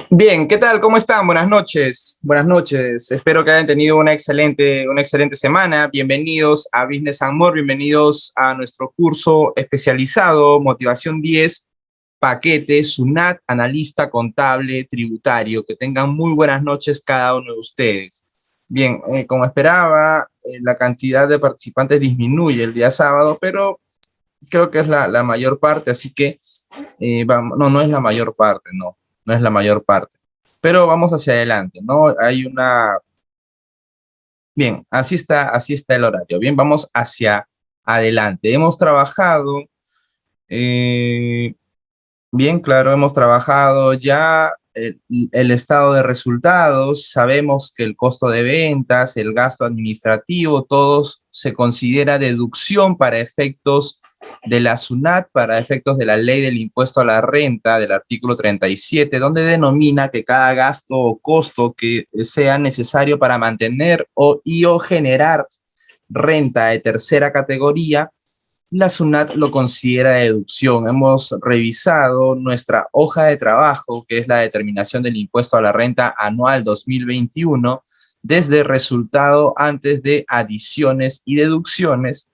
Bien, ¿qué tal? ¿Cómo están? Buenas noches. Buenas noches. Espero que hayan tenido una excelente semana. Bienvenidos a Business and More, bienvenidos a nuestro curso especializado Motivación 10, paquete SUNAT, analista contable tributario. Que tengan muy buenas noches cada uno de ustedes. Bien, como esperaba, la cantidad de participantes disminuye el día sábado, pero creo que es la mayor parte, así que no es la mayor parte, no es la mayor parte. Pero vamos hacia adelante, ¿no? Bien, así está el horario. Bien, vamos hacia adelante. Hemos trabajado, eh, bien, claro, hemos trabajado ya el estado de resultados, sabemos que el costo de ventas, el gasto administrativo, todos se considera deducción para efectos de la SUNAT, para efectos de la ley del impuesto a la renta del artículo 37, donde denomina que cada gasto o costo que sea necesario para mantener o generar renta de tercera categoría, la SUNAT lo considera deducción. Hemos revisado nuestra hoja de trabajo, que es la determinación del impuesto a la renta anual 2021, desde resultado antes de adiciones y deducciones.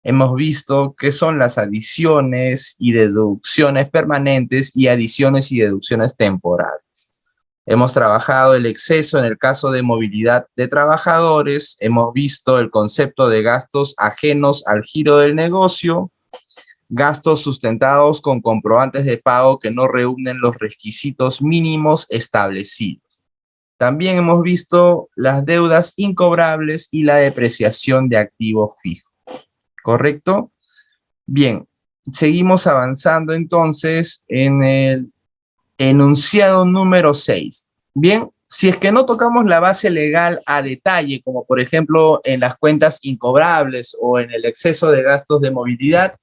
Hemos visto qué son las adiciones y deducciones permanentes y adiciones y deducciones temporales. Hemos trabajado el exceso en el caso de movilidad de trabajadores, hemos visto el concepto de gastos ajenos al giro del negocio, gastos sustentados con comprobantes de pago que no reúnen los requisitos mínimos establecidos. También hemos visto las deudas incobrables y la depreciación de activo fijo. ¿Correcto? Bien, seguimos avanzando entonces en el enunciado número 6. Bien, si es que no tocamos la base legal a detalle, como por ejemplo en las cuentas incobrables o en el exceso de gastos de movilidad,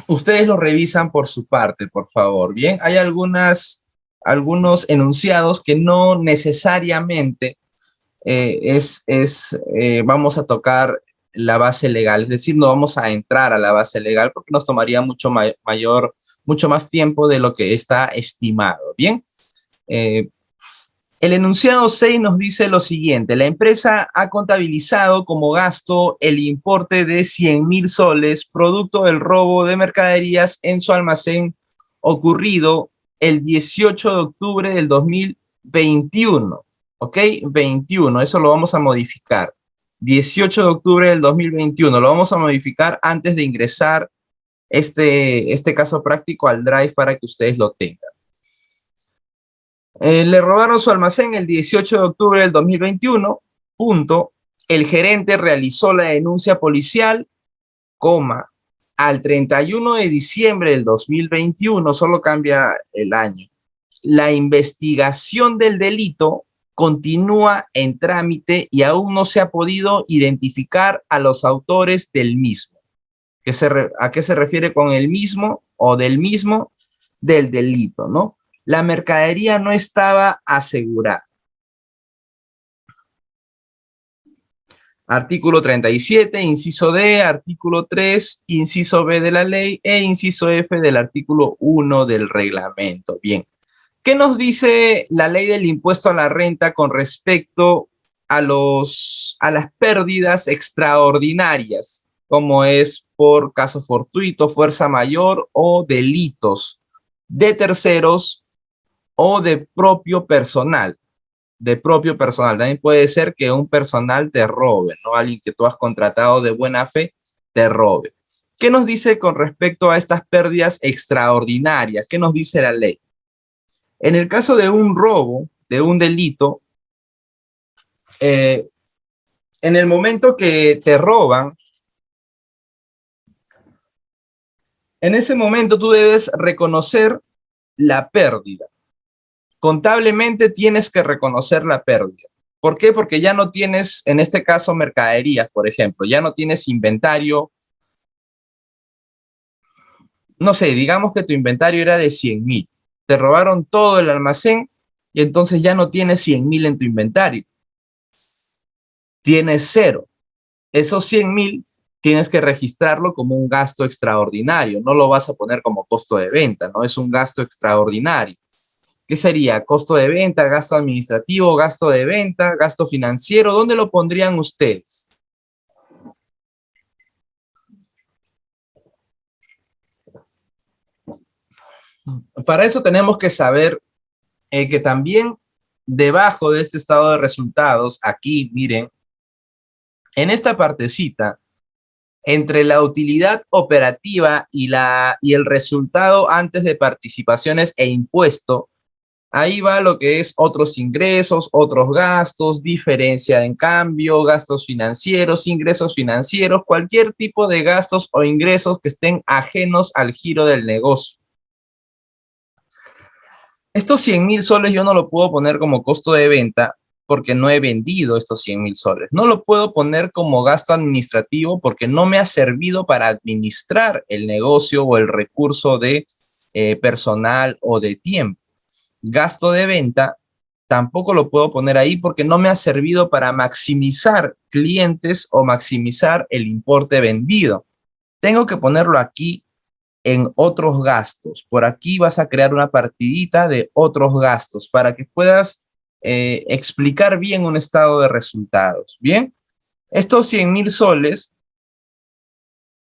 ustedes lo revisan por su parte, por favor. Bien, hay algunos enunciados que no necesariamente vamos a tocar la base legal, es decir, no vamos a entrar a la base legal porque nos tomaría mucho más tiempo de lo que está estimado. Bien, eh, el enunciado 6 nos dice lo siguiente: la empresa ha contabilizado como gasto el importe de 100.000 soles producto del robo de mercaderías en su almacén ocurrido el 18 de octubre del 2021. ¿Ok? 21, eso lo vamos a modificar. 18 de octubre del 2021, lo vamos a modificar antes de ingresar este caso práctico al Drive para que ustedes lo tengan. Le robaron su almacén el 18 de octubre del 2021, punto. El gerente realizó la denuncia policial, coma, al 31 de diciembre del 2021, solo cambia el año. La investigación del delito continúa en trámite y aún no se ha podido identificar a los autores del mismo. ¿A qué se refiere con el mismo o del mismo? Del delito, ¿no? La mercadería no estaba asegurada. Artículo 37, inciso D, artículo 3, inciso B de la ley e inciso F del artículo 1 del reglamento. Bien, ¿qué nos dice la ley del impuesto a la renta con respecto a las pérdidas extraordinarias, como es por caso fortuito, fuerza mayor o delitos de terceros o de propio personal? De propio personal. También puede ser que un personal te robe, ¿no? Alguien que tú has contratado de buena fe te robe. ¿Qué nos dice con respecto a estas pérdidas extraordinarias? ¿Qué nos dice la ley? En el caso de un robo, de un delito, en el momento que te roban, en ese momento tú debes reconocer la pérdida. Contablemente tienes que reconocer la pérdida. ¿Por qué? Porque ya no tienes, en este caso, mercaderías, por ejemplo, ya no tienes inventario. No sé, digamos que tu inventario era de 100.000. Te robaron todo el almacén y entonces ya no tienes 100.000 en tu inventario. Tienes cero. Esos 100.000 tienes que registrarlo como un gasto extraordinario. No lo vas a poner como costo de venta, ¿no? Es un gasto extraordinario. ¿Qué sería? ¿Costo de venta, gasto administrativo, gasto de venta, gasto financiero? ¿Dónde lo pondrían ustedes? Para eso tenemos que saber que también debajo de este estado de resultados, aquí miren, en esta partecita, entre la utilidad operativa y el resultado antes de participaciones e impuesto, ahí va lo que es otros ingresos, otros gastos, diferencia en cambio, gastos financieros, ingresos financieros, cualquier tipo de gastos o ingresos que estén ajenos al giro del negocio. Estos 100.000 soles yo no lo puedo poner como costo de venta porque no he vendido estos 100.000 soles. No lo puedo poner como gasto administrativo porque no me ha servido para administrar el negocio o el recurso de personal o de tiempo. Gasto de venta tampoco lo puedo poner ahí porque no me ha servido para maximizar clientes o maximizar el importe vendido. Tengo que ponerlo aquí en otros gastos. Por aquí vas a crear una partidita de otros gastos para que puedas explicar bien un estado de resultados. Bien, estos 100.000 soles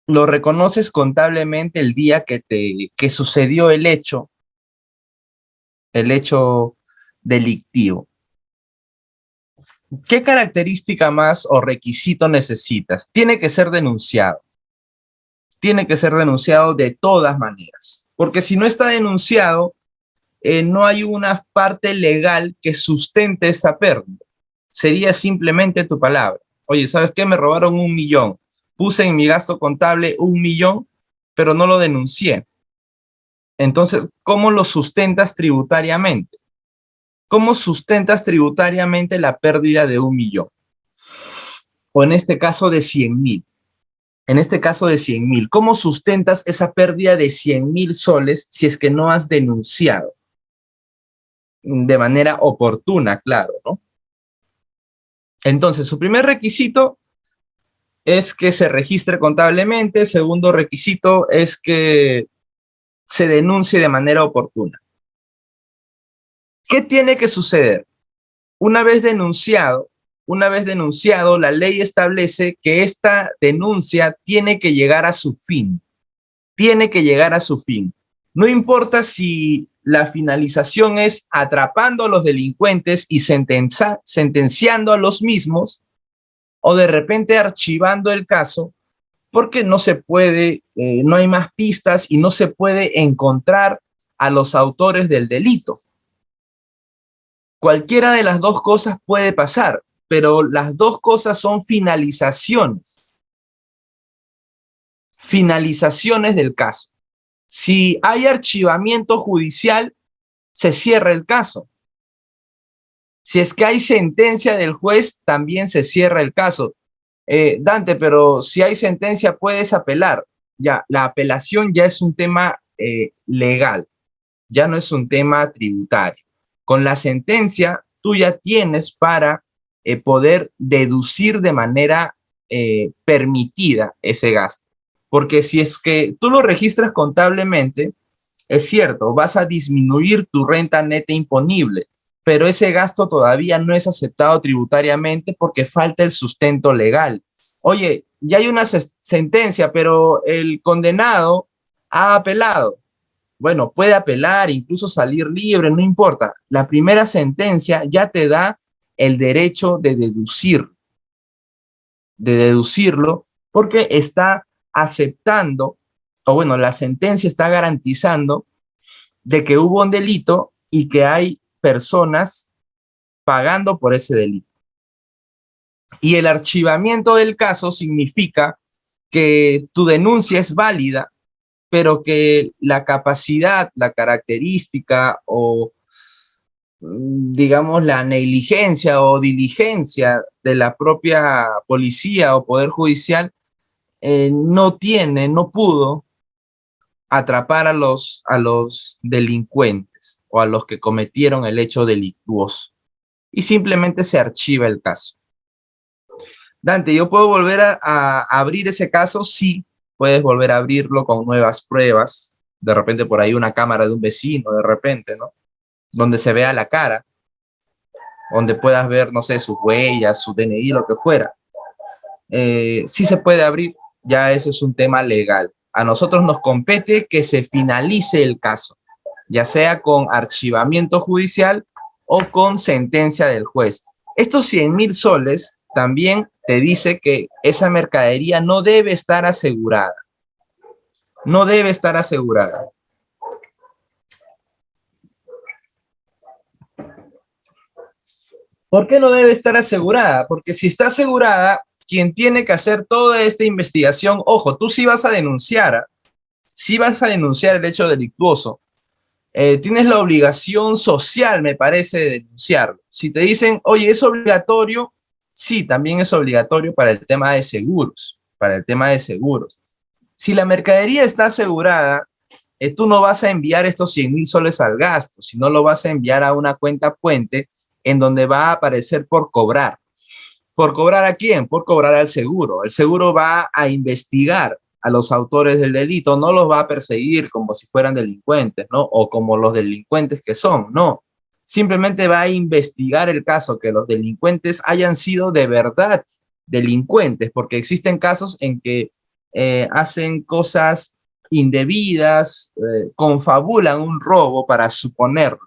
lo reconoces contablemente el día que sucedió el hecho delictivo. ¿Qué característica más o requisito necesitas? Tiene que ser denunciado. Tiene que ser denunciado de todas maneras. Porque si no está denunciado, no hay una parte legal que sustente esta pérdida. Sería simplemente tu palabra. Oye, ¿sabes qué? Me robaron 1.000.000. Puse en mi gasto contable 1.000.000, pero no lo denuncié. Entonces, ¿cómo lo sustentas tributariamente? ¿Cómo sustentas tributariamente la pérdida de 1.000.000? O en este caso de 100.000. En este caso de 100.000, ¿cómo sustentas esa pérdida de 100.000 soles si es que no has denunciado? De manera oportuna, claro, ¿no? Entonces, su primer requisito es que se registre contablemente. Segundo requisito es que se denuncie de manera oportuna. ¿Qué tiene que suceder? Una vez denunciado, la ley establece que esta denuncia tiene que llegar a su fin. Tiene que llegar a su fin. No importa si la finalización es atrapando a los delincuentes y sentenciando a los mismos, o de repente archivando el caso, porque no se puede, no hay más pistas y no se puede encontrar a los autores del delito. Cualquiera de las dos cosas puede pasar, pero las dos cosas son finalizaciones del caso. Si hay archivamiento judicial, se cierra el caso. Si es que hay sentencia del juez, también se cierra el caso. Dante, pero si hay sentencia, puedes apelar. Ya, la apelación ya es un tema legal, ya no es un tema tributario. Con la sentencia, tú ya tienes para poder deducir de manera permitida ese gasto. Porque si es que tú lo registras contablemente, es cierto, vas a disminuir tu renta neta imponible, pero ese gasto todavía no es aceptado tributariamente porque falta el sustento legal. Oye, ya hay una sentencia, pero el condenado ha apelado. Bueno, puede apelar, incluso salir libre, no importa. La primera sentencia ya te da el derecho de deducirlo, porque está aceptando, o bueno, la sentencia está garantizando de que hubo un delito y que hay personas pagando por ese delito. Y el archivamiento del caso significa que tu denuncia es válida, pero que la capacidad, la característica o digamos la negligencia o diligencia de la propia policía o poder judicial no pudo atrapar a los delincuentes o a los que cometieron el hecho delictuoso y simplemente se archiva el caso. Dante, ¿yo puedo volver a abrir ese caso? Sí, puedes volver a abrirlo con nuevas pruebas, de repente por ahí una cámara de un vecino, de repente, ¿no? donde se vea la cara, donde puedas ver, no sé, sus huellas, su DNI, lo que fuera. Sí se puede abrir, ya eso es un tema legal. A nosotros nos compete que se finalice el caso, ya sea con archivamiento judicial o con sentencia del juez. Estos 100.000 soles también te dice que esa mercadería no debe estar asegurada. No debe estar asegurada. ¿Por qué no debe estar asegurada? Porque si está asegurada, quien tiene que hacer toda esta investigación, ojo, tú sí vas a denunciar, sí vas a denunciar el hecho delictuoso, tienes la obligación social, me parece, de denunciarlo. Si te dicen, oye, es obligatorio, sí, también es obligatorio para el tema de seguros, para el tema de seguros. Si la mercadería está asegurada, tú no vas a enviar estos 100.000 soles al gasto, sino lo vas a enviar a una cuenta puente en donde va a aparecer por cobrar. ¿Por cobrar a quién? Por cobrar al seguro. El seguro va a investigar a los autores del delito, no los va a perseguir como si fueran delincuentes, ¿no? O como los delincuentes que son, no. Simplemente va a investigar el caso, que los delincuentes hayan sido de verdad delincuentes, porque existen casos en que hacen cosas indebidas, confabulan un robo para suponerlo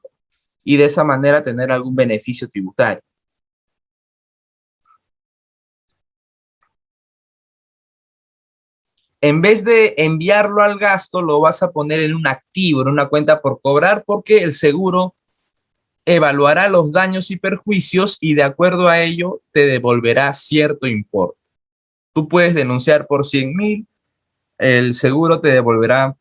y de esa manera tener algún beneficio tributario. En vez de enviarlo al gasto, lo vas a poner en un activo, en una cuenta por cobrar, porque el seguro evaluará los daños y perjuicios y de acuerdo a ello te devolverá cierto importe. Tú puedes denunciar por 100.000, el seguro te devolverá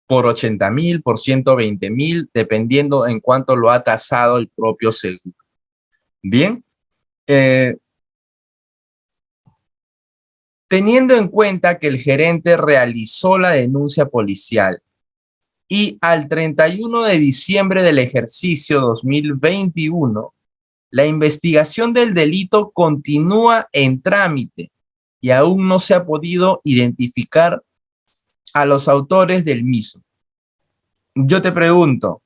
por 80.000, por 120.000, dependiendo en cuánto lo ha tasado el propio seguro. Bien, eh, teniendo en cuenta que el gerente realizó la denuncia policial y al 31 de diciembre del ejercicio 2021, la investigación del delito continúa en trámite y aún no se ha podido identificar a los autores del mismo. Yo te pregunto,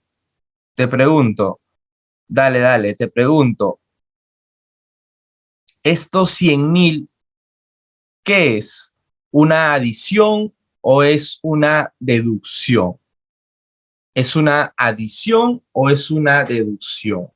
dale, te pregunto, estos 100.000, ¿qué es? ¿Una adición o es una deducción? ¿Es una adición o es una deducción?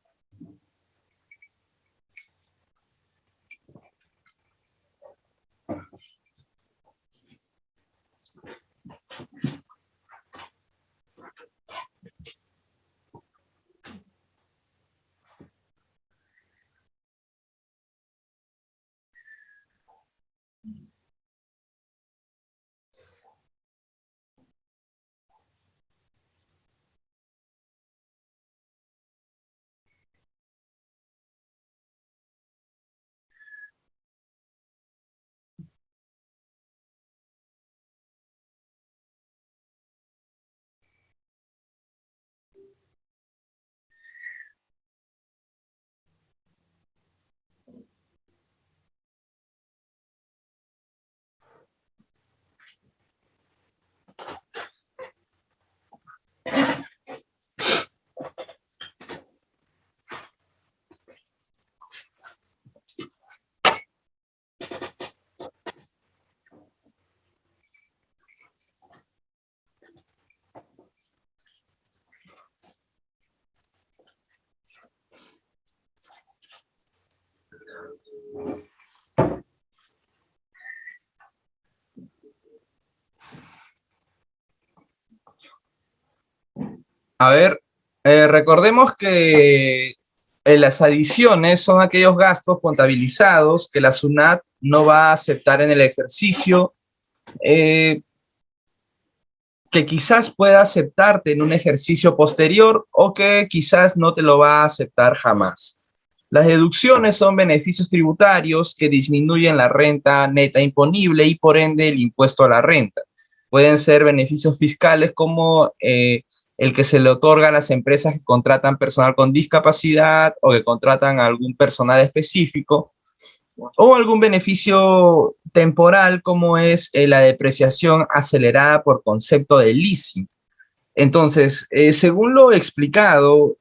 A ver, recordemos que las adiciones son aquellos gastos contabilizados que la SUNAT no va a aceptar en el ejercicio, eh, que quizás pueda aceptarte en un ejercicio posterior o que quizás no te lo va a aceptar jamás. Las deducciones son beneficios tributarios que disminuyen la renta neta imponible y por ende el impuesto a la renta. Pueden ser beneficios fiscales como el que se le otorga a las empresas que contratan personal con discapacidad o que contratan a algún personal específico, o algún beneficio temporal como es la depreciación acelerada por concepto de leasing. Entonces, según lo explicado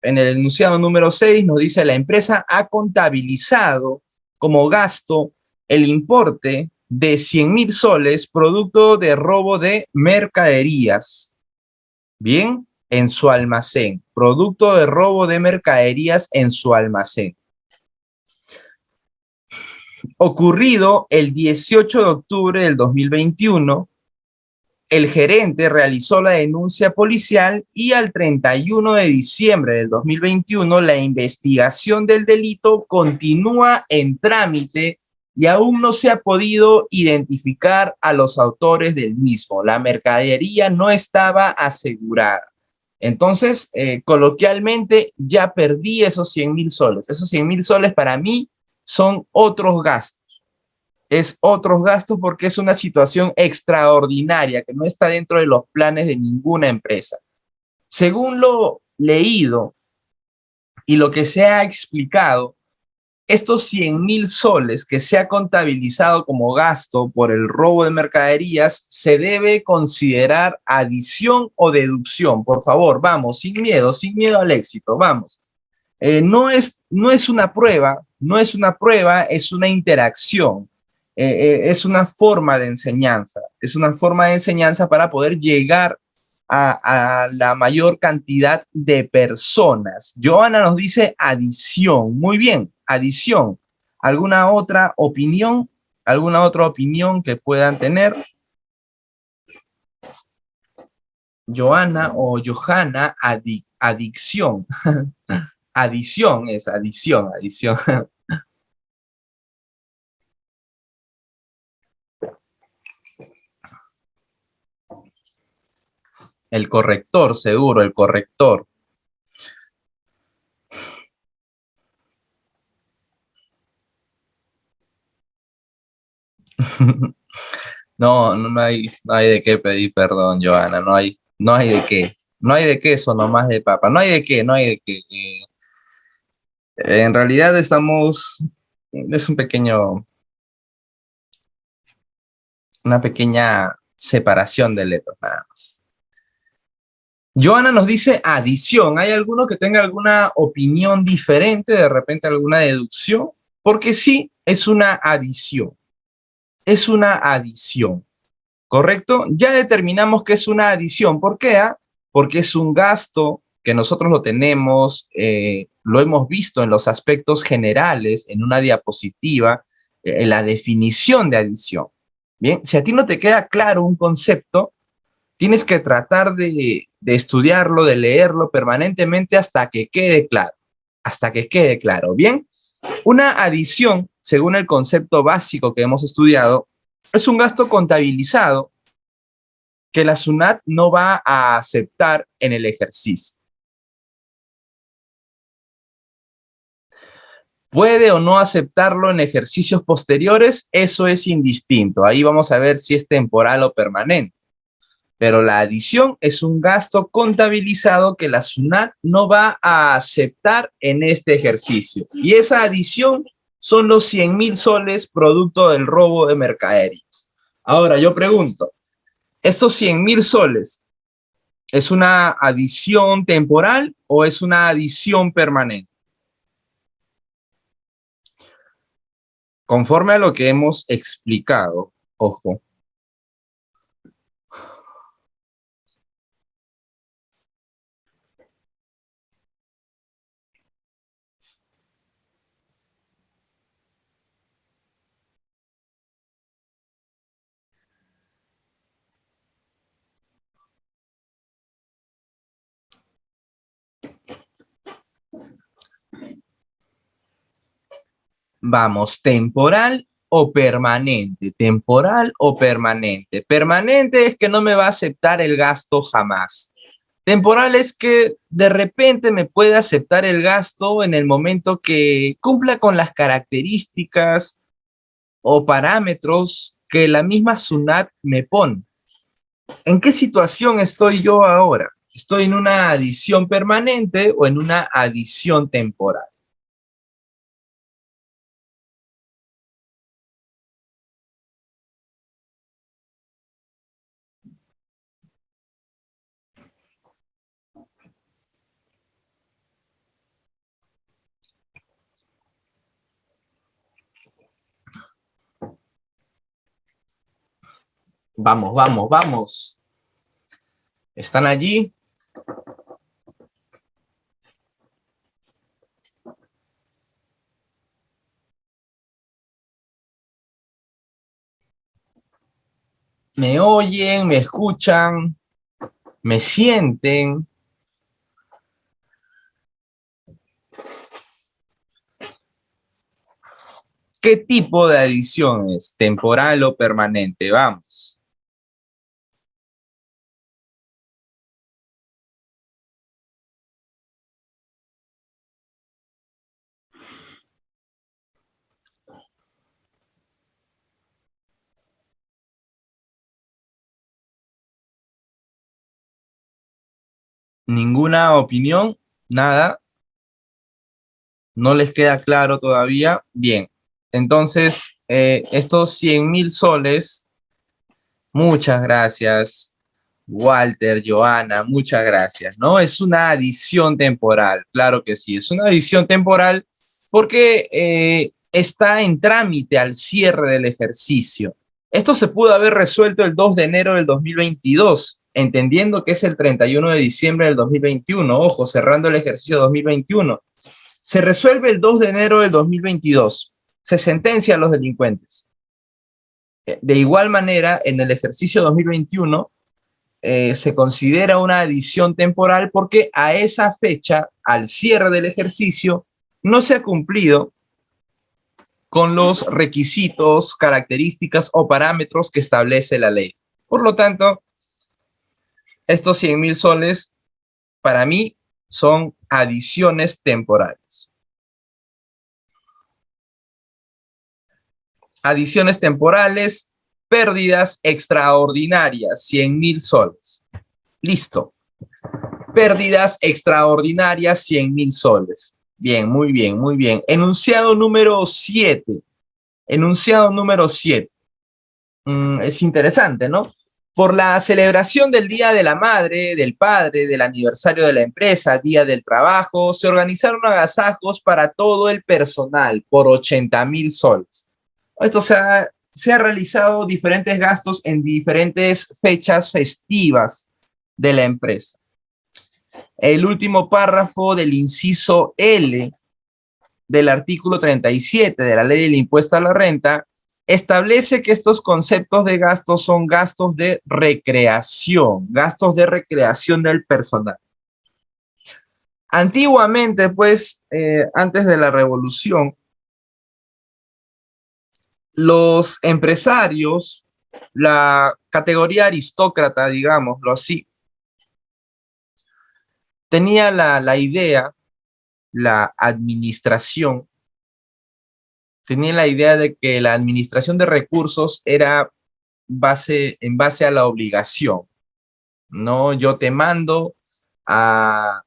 en el enunciado número 6, nos dice la empresa ha contabilizado como gasto el importe de 100.000 soles producto de robo de mercaderías. Bien, en su almacén. Producto de robo de mercaderías en su almacén. Ocurrido el 18 de octubre del 2021, el gerente realizó la denuncia policial y al 31 de diciembre del 2021 la investigación del delito continúa en trámite y aún no se ha podido identificar a los autores del mismo. La mercadería no estaba asegurada. Entonces, coloquialmente, ya perdí esos 100.000 soles. Esos 100.000 soles para mí son otros gastos. Es otros gastos porque es una situación extraordinaria que no está dentro de los planes de ninguna empresa. Según lo leído y lo que se ha explicado, estos 100.000 soles que se ha contabilizado como gasto por el robo de mercaderías se debe considerar adición o deducción. Por favor, vamos, sin miedo al éxito, vamos. No es una prueba, no es una prueba, es una interacción. Es una forma de enseñanza, es una forma de enseñanza para poder llegar a la mayor cantidad de personas. Joana nos dice adición, muy bien, adición. ¿Alguna otra opinión? ¿Alguna otra opinión que puedan tener? Joana o Johanna, adicción. Adición es adición, adición. El corrector, seguro, el corrector. No, no hay de qué pedir perdón, Joana, no hay de qué. No hay de queso, nomás de papa. No hay de qué, no hay de qué. En realidad es un pequeño, una pequeña separación de letras, nada más. Joana nos dice adición. ¿Hay alguno que tenga alguna opinión diferente, de repente alguna deducción? Porque sí, es una adición. Es una adición. ¿Correcto? Ya determinamos que es una adición. ¿Por qué? Porque es un gasto que nosotros lo tenemos, lo hemos visto en los aspectos generales, en una diapositiva, en la definición de adición. Bien, si a ti no te queda claro un concepto, tienes que tratar de estudiarlo, de leerlo permanentemente hasta que quede claro. Hasta que quede claro. Bien, una adición, según el concepto básico que hemos estudiado, es un gasto contabilizado que la SUNAT no va a aceptar en el ejercicio. Puede o no aceptarlo en ejercicios posteriores, eso es indistinto. Ahí vamos a ver si es temporal o permanente. Pero la adición es un gasto contabilizado que la SUNAT no va a aceptar en este ejercicio. Y esa adición son los 100.000 soles producto del robo de mercaderías. Ahora yo pregunto, ¿estos 100.000 soles ¿es una adición temporal o es una adición permanente? Conforme a lo que hemos explicado, ojo, vamos, temporal o permanente, temporal o permanente. Permanente es que no me va a aceptar el gasto jamás. Temporal es que de repente me puede aceptar el gasto en el momento que cumpla con las características o parámetros que la misma SUNAT me pone. ¿En qué situación estoy yo ahora? ¿Estoy en una adición permanente o en una adición temporal? Vamos, vamos, vamos. ¿Están allí? ¿Me oyen? ¿Me escuchan? ¿Me sienten? ¿Qué tipo de adición es? ¿Temporal o permanente? Vamos. ¿Ninguna opinión? ¿Nada? ¿No les queda claro todavía? Bien. Entonces, estos 100.000 soles, muchas gracias, Walter, Joana, muchas gracias, ¿no? Es una adición temporal, claro que sí, es una adición temporal porque está en trámite al cierre del ejercicio. Esto se pudo haber resuelto el 2 de enero del 2022, entendiendo que es el 31 de diciembre del 2021, ojo, cerrando el ejercicio 2021. Se resuelve el 2 de enero del 2022, se sentencia a los delincuentes. De igual manera, en el ejercicio 2021, se considera una adición temporal porque a esa fecha, al cierre del ejercicio, no se ha cumplido con los requisitos, características o parámetros que establece la ley. Por lo tanto, estos 100.000 soles para mí son adiciones temporales. Adiciones temporales, pérdidas extraordinarias, 100.000 soles. Listo. Pérdidas extraordinarias, 100.000 soles. Bien, muy bien, muy bien. Enunciado número 7. Enunciado número 7. Es interesante, ¿no? Por la celebración del Día de la Madre, del Padre, del aniversario de la empresa, Día del Trabajo, se organizaron agasajos para todo el personal por 80.000 soles. Esto se ha realizado diferentes gastos en diferentes fechas festivas de la empresa. El último párrafo del inciso L del artículo 37 de la Ley del Impuesto a la Renta establece que estos conceptos de gastos son gastos de recreación del personal. Antiguamente, pues, antes de la revolución, los empresarios, la categoría aristócrata, digámoslo así, tenía la idea, la administración, tenía la idea de que la administración de recursos era en base a la obligación, ¿no? Yo te mando a,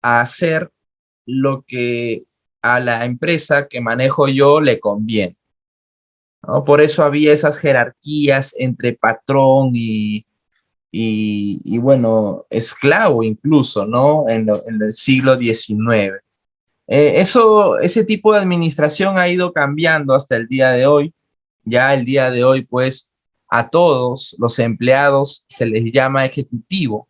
a hacer lo que a la empresa que manejo yo le conviene, ¿no? Por eso había esas jerarquías entre patrón y bueno, esclavo incluso, ¿no? En el siglo XIX. Ese tipo de administración ha ido cambiando hasta el día de hoy. Ya el día de hoy, pues, a todos los empleados se les llama ejecutivo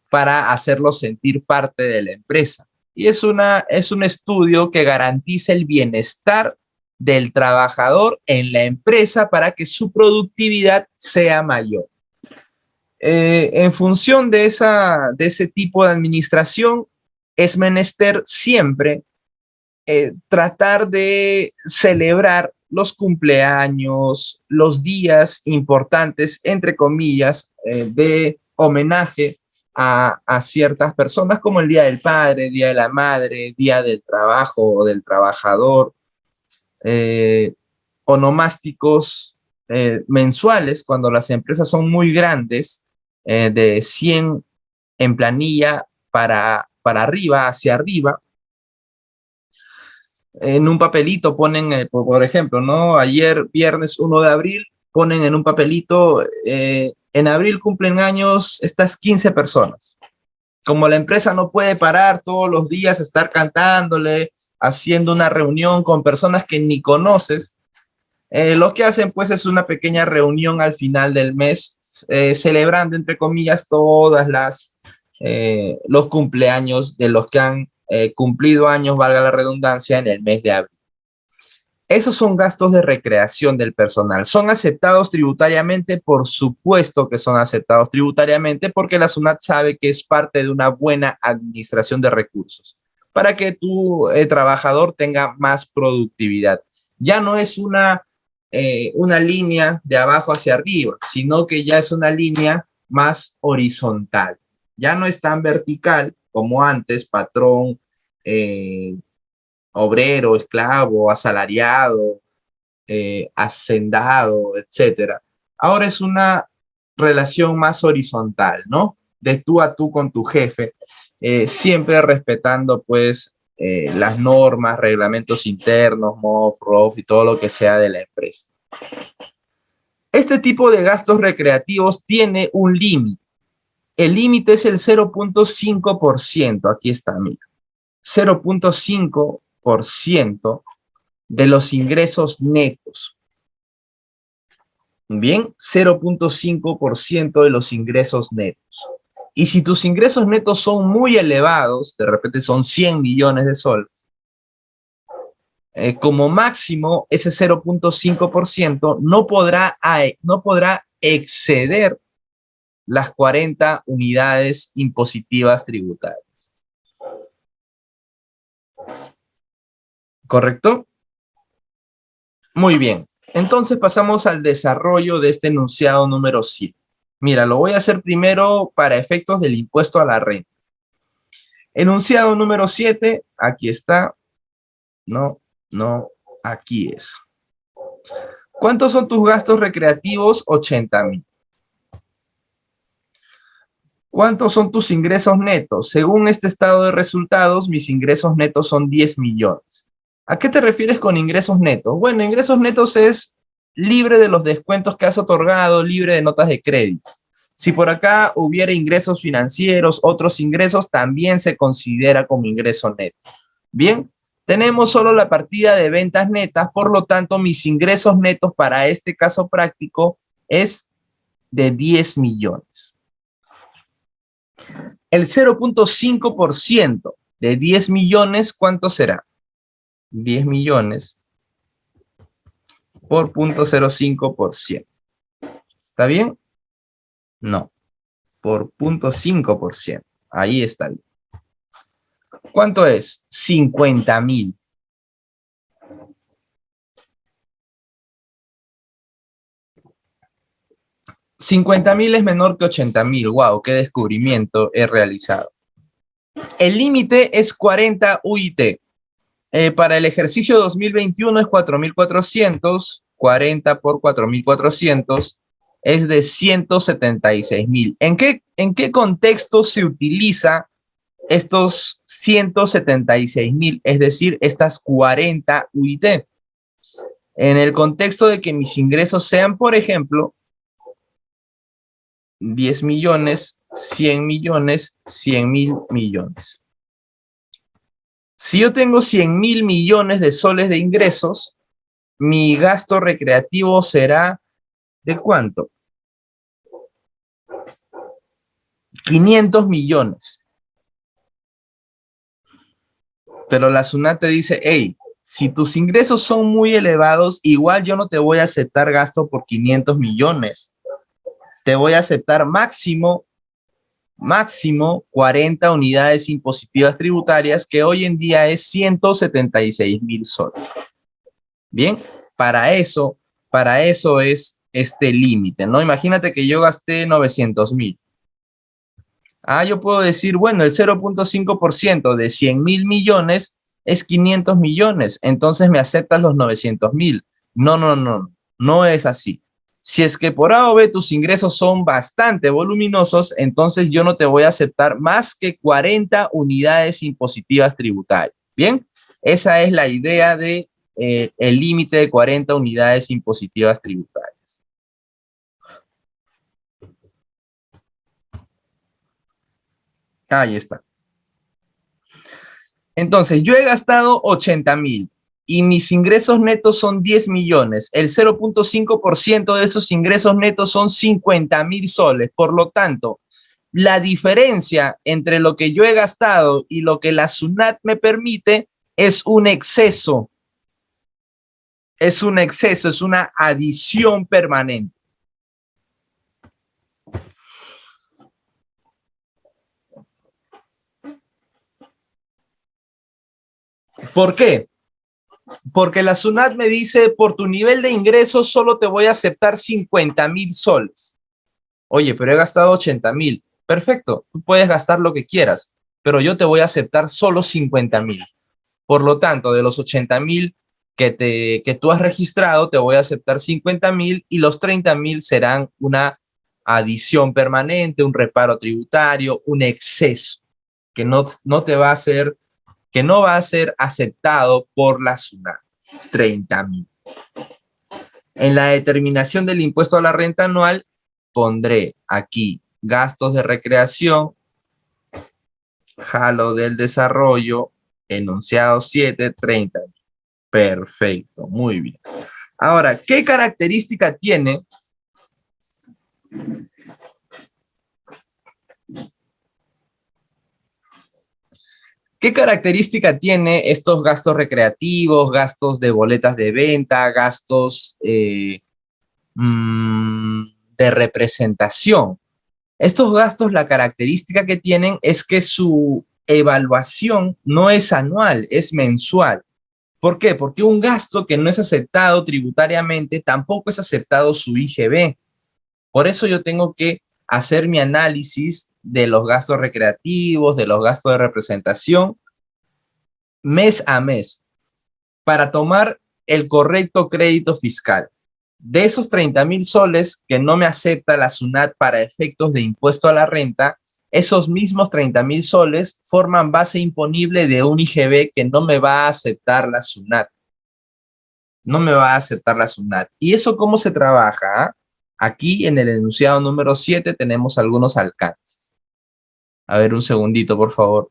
para hacerlos sentir parte de la empresa. Y es un estudio que garantiza el bienestar del trabajador en la empresa para que su productividad sea mayor. En función de ese tipo de administración, es menester siempre tratar de celebrar los cumpleaños, los días importantes, entre comillas, de homenaje a ciertas personas, como el Día del Padre, Día de la Madre, Día del Trabajo o del Trabajador, eh, onomásticos mensuales, cuando las empresas son muy grandes, de 100 en planilla para arriba, hacia arriba. En un papelito ponen, por ejemplo, ¿no? Ayer, viernes 1 de abril, ponen en un papelito, en abril cumplen años estas 15 personas. Como la empresa no puede parar todos los días, estar cantándole, haciendo una reunión con personas que ni conoces, Lo que hacen pues es una pequeña reunión al final del mes, celebrando entre comillas todas los cumpleaños de los que han cumplido años, valga la redundancia, en el mes de abril. Esos son gastos de recreación del personal. ¿Son aceptados tributariamente? Por supuesto que son aceptados tributariamente porque la SUNAT sabe que es parte de una buena administración de recursos para que tu trabajador tenga más productividad. Ya no es una línea de abajo hacia arriba, sino que ya es una línea más horizontal. Ya no es tan vertical como antes, patrón, obrero, esclavo, asalariado, hacendado, etcétera. Ahora es una relación más horizontal, ¿no? De tú a tú con tu jefe, siempre respetando pues las normas, reglamentos internos, MOF, ROF y todo lo que sea de la empresa. Este tipo de gastos recreativos tiene un límite. El límite es el 0.5%. Aquí está, mira. 0.5% de los ingresos netos. Bien, 0.5% de los ingresos netos. Y si tus ingresos netos son muy elevados, de repente son 100 millones de soles, como máximo ese 0.5% no podrá exceder las 40 unidades impositivas tributarias. ¿Correcto? Muy bien. Entonces pasamos al desarrollo de este enunciado número 7. Mira, lo voy a hacer primero para efectos del impuesto a la renta. Enunciado número 7, aquí está. No, aquí es. ¿Cuántos son tus gastos recreativos? 80,000. ¿Cuántos son tus ingresos netos? Según este estado de resultados, mis ingresos netos son 10 millones. ¿A qué te refieres con ingresos netos? Bueno, ingresos netos es libre de los descuentos que has otorgado, libre de notas de crédito. Si por acá hubiera ingresos financieros, otros ingresos, también se considera como ingreso neto. Bien, tenemos solo la partida de ventas netas, por lo tanto, mis ingresos netos para este caso práctico es de 10 millones. El 0.5% de 10 millones, ¿cuánto será? 10 millones por 0.05%. ¿Está bien? No, por 0.5%. Ahí está bien. ¿Cuánto es? 50,000. 50,000 es menor que 80,000. Wow, qué descubrimiento he realizado. El límite es 40 UIT. Para el ejercicio 2021 es 4,400. 40 por 4,400 es de 176,000. ¿En qué contexto se utiliza estos 176,000? Es decir, estas 40 UIT. En el contexto de que mis ingresos sean, por ejemplo, 10 millones, 100 millones, 100,000 millones. Si yo tengo 100,000 millones de soles de ingresos, mi gasto recreativo será ¿de cuánto? 500 millones. Pero la SUNAT te dice, hey, si tus ingresos son muy elevados, igual yo no te voy a aceptar gasto por 500 millones. Te voy a aceptar máximo 40 unidades impositivas tributarias, que hoy en día es 176,000 soles. Bien, para eso es este límite, ¿no? Imagínate que yo gasté 900,000. Yo puedo decir, bueno, el 0.5% de 100,000 millones es 500 millones, entonces me aceptas los 900,000. No es así. Si es que por A o B tus ingresos son bastante voluminosos, entonces yo no te voy a aceptar más que 40 unidades impositivas tributarias. Bien, esa es la idea de el límite de 40 unidades impositivas tributarias. Ahí está. Entonces, yo he gastado 80,000. y mis ingresos netos son 10 millones. El 0.5% de esos ingresos netos son 50.000 soles. Por lo tanto, la diferencia entre lo que yo he gastado y lo que la SUNAT me permite es un exceso. Es un exceso, es una adición permanente. ¿Por qué? Porque la SUNAT me dice, por tu nivel de ingresos solo te voy a aceptar 50.000 soles. Oye, pero he gastado 80.000. Perfecto, tú puedes gastar lo que quieras, pero yo te voy a aceptar solo 50.000. Por lo tanto, de los 80.000 que tú has registrado, te voy a aceptar 50.000 y los 30.000 serán una adición permanente, un reparo tributario, un exceso que no te va a ser, que no va a ser aceptado por la SUNAT. 30.000. En la determinación del impuesto a la renta anual, pondré aquí gastos de recreación, jalo del desarrollo, enunciado 7, 30. Perfecto, muy bien. Ahora, ¿qué característica tiene? ¿Qué característica tiene estos gastos recreativos, gastos de boletas de venta, gastos de representación? Estos gastos, la característica que tienen es que su evaluación no es anual, es mensual. ¿Por qué? Porque un gasto que no es aceptado tributariamente tampoco es aceptado su IGB. Por eso yo tengo que hacer mi análisis de los gastos recreativos, de los gastos de representación, mes a mes, para tomar el correcto crédito fiscal. De esos 30.000 soles que no me acepta la SUNAT para efectos de impuesto a la renta, esos mismos 30.000 soles forman base imponible de un IGB que no me va a aceptar la SUNAT. No me va a aceptar la SUNAT. ¿Y eso cómo se trabaja? Aquí en el enunciado número 7 tenemos algunos alcances. A ver, un segundito, por favor.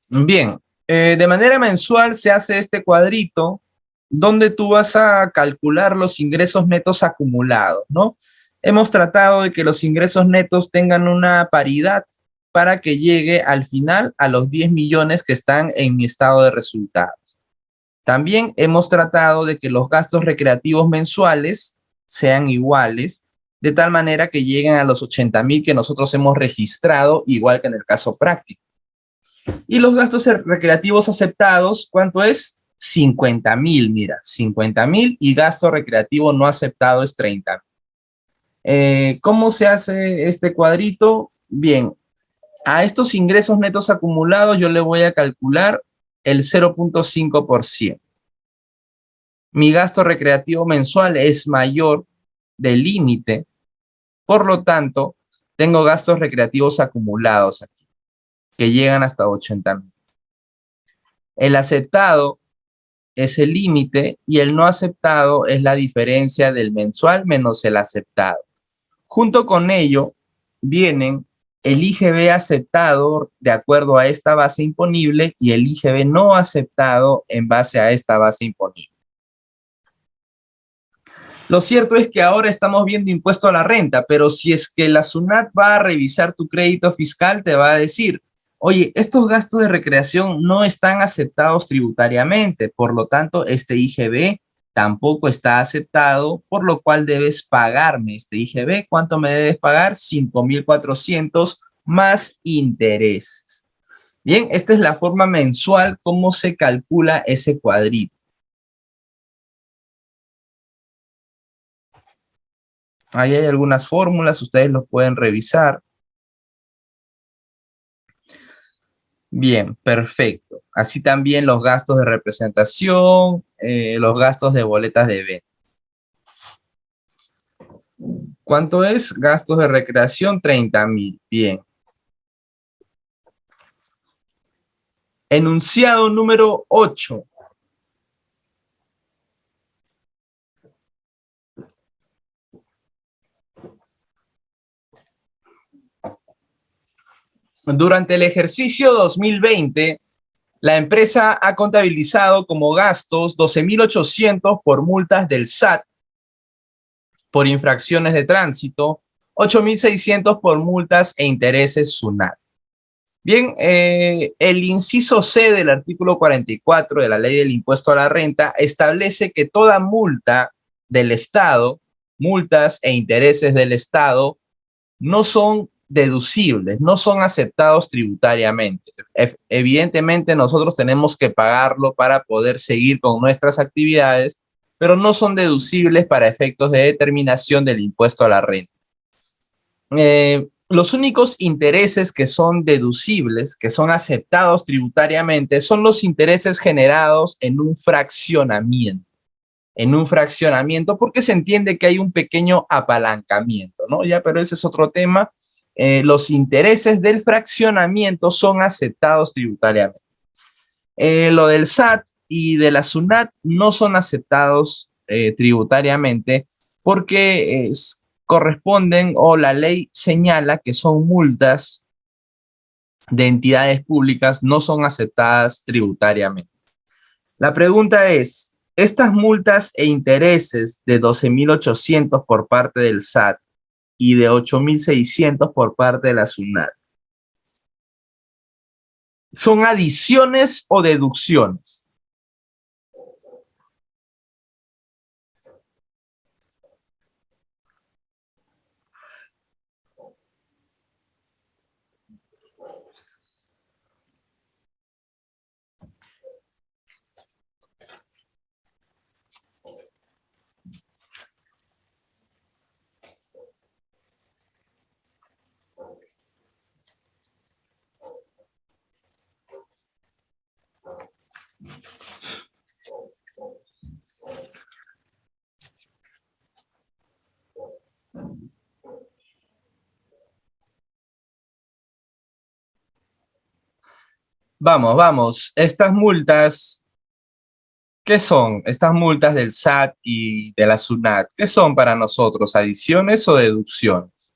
Bien, de manera mensual se hace este cuadrito donde tú vas a calcular los ingresos netos acumulados, ¿no? Hemos tratado de que los ingresos netos tengan una paridad para que llegue al final a los 10 millones que están en mi estado de resultados. También hemos tratado de que los gastos recreativos mensuales sean iguales, de tal manera que lleguen a los 80.000 que nosotros hemos registrado, igual que en el caso práctico. Y los gastos recreativos aceptados, ¿cuánto es? 50.000, mira, 50.000 y gasto recreativo no aceptado es 30. ¿Cómo se hace este cuadrito? Bien, a estos ingresos netos acumulados yo le voy a calcular el 0.5%. Mi gasto recreativo mensual es mayor del límite, por lo tanto, tengo gastos recreativos acumulados aquí, que llegan hasta 80.000. El aceptado, es el límite y el no aceptado es la diferencia del mensual menos el aceptado. Junto con ello vienen el IGB aceptado de acuerdo a esta base imponible y el IGB no aceptado en base a esta base imponible. Lo cierto es que ahora estamos viendo impuesto a la renta, pero si es que la SUNAT va a revisar tu crédito fiscal, te va a decir, oye, estos gastos de recreación no están aceptados tributariamente, por lo tanto, este IGB tampoco está aceptado, por lo cual debes pagarme este IGB. ¿Cuánto me debes pagar? 5.400 más intereses. Bien, esta es la forma mensual, cómo se calcula ese cuadrito. Ahí hay algunas fórmulas, ustedes los pueden revisar. Bien, perfecto. Así también los gastos de representación, los gastos de boletas de venta. ¿Cuánto es? Gastos de recreación, 30.000. Bien. Enunciado número 8. Durante el ejercicio 2020, la empresa ha contabilizado como gastos 12.800 por multas del SAT por infracciones de tránsito, 8.600 por multas e intereses SUNAT. Bien, el inciso C del artículo 44 de la Ley del Impuesto a la Renta establece que toda multa del Estado, multas e intereses del Estado, no son deducibles, no son aceptados tributariamente. Evidentemente nosotros tenemos que pagarlo para poder seguir con nuestras actividades, pero no son deducibles para efectos de determinación del impuesto a la renta. Los únicos intereses que son deducibles, que son aceptados tributariamente, son los intereses generados en un fraccionamiento. En un fraccionamiento, porque se entiende que hay un pequeño apalancamiento, ¿no? Ya, pero ese es otro tema. Los intereses del fraccionamiento son aceptados tributariamente. Lo del SAT y de la SUNAT no son aceptados tributariamente porque corresponden o la ley señala que son multas de entidades públicas, no son aceptadas tributariamente. La pregunta es, estas multas e intereses de 12.800 por parte del SAT y de 8.600 por parte de la SUNAT, ¿son adiciones o deducciones? Vamos, vamos. Estas multas, ¿qué son? Estas multas del SAT y de la SUNAT, ¿qué son para nosotros? ¿Adiciones o deducciones?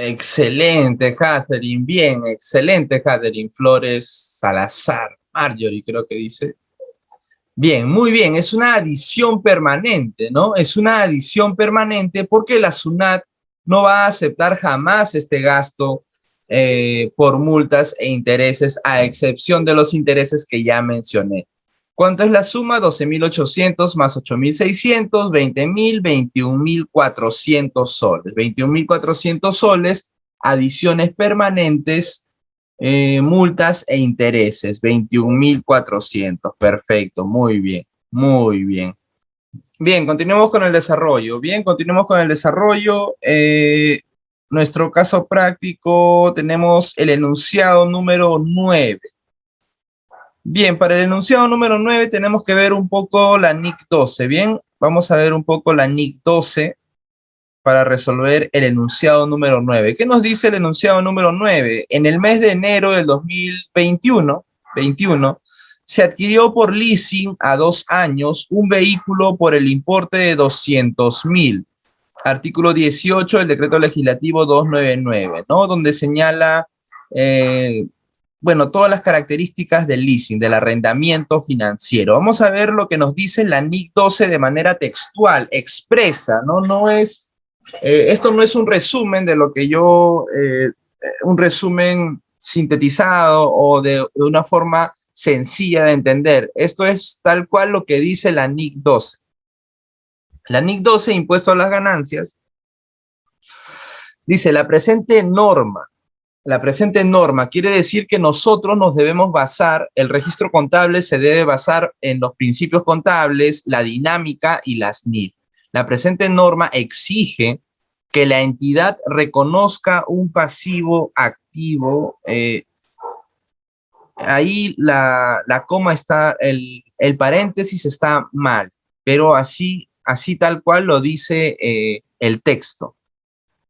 Excelente, Catherine. Bien, excelente, Catherine. Flores Salazar. Marjorie, creo que dice. Bien, muy bien. Es una adición permanente, ¿no? Es una adición permanente porque la SUNAT no va a aceptar jamás este gasto por multas e intereses, a excepción de los intereses que ya mencioné. ¿Cuánto es la suma? 12.800 más 8.600, 20.000, 21.400 soles. 21.400 soles, adiciones permanentes, multas e intereses. 21.400. Perfecto, muy bien, muy bien. Bien, continuemos con el desarrollo. Bien, continuemos con el desarrollo. Nuestro caso práctico, tenemos el enunciado número 9. Bien, para el enunciado número 9 tenemos que ver un poco la NIC 12. Bien, vamos a ver un poco la NIC 12 para resolver el enunciado número 9. ¿Qué nos dice el enunciado número 9? En el mes de enero del 2021, se adquirió por leasing a 2 años un vehículo por el importe de 200.000. Artículo 18 del decreto legislativo 299, ¿no? Donde señala, eh, bueno, todas las características del leasing, del arrendamiento financiero. Vamos a ver lo que nos dice la NIC 12 de manera textual, expresa, ¿no? Esto no es un resumen de lo que un resumen sintetizado o de una forma sencilla de entender. Esto es tal cual lo que dice la NIC 12. La NIC 12, impuesto a las ganancias, dice la presente norma quiere decir que nosotros nos debemos basar, el registro contable se debe basar en los principios contables, la dinámica y las NIF. La presente norma exige que la entidad reconozca un pasivo activo. Ahí la coma está, el paréntesis está mal, pero así tal cual lo dice el texto.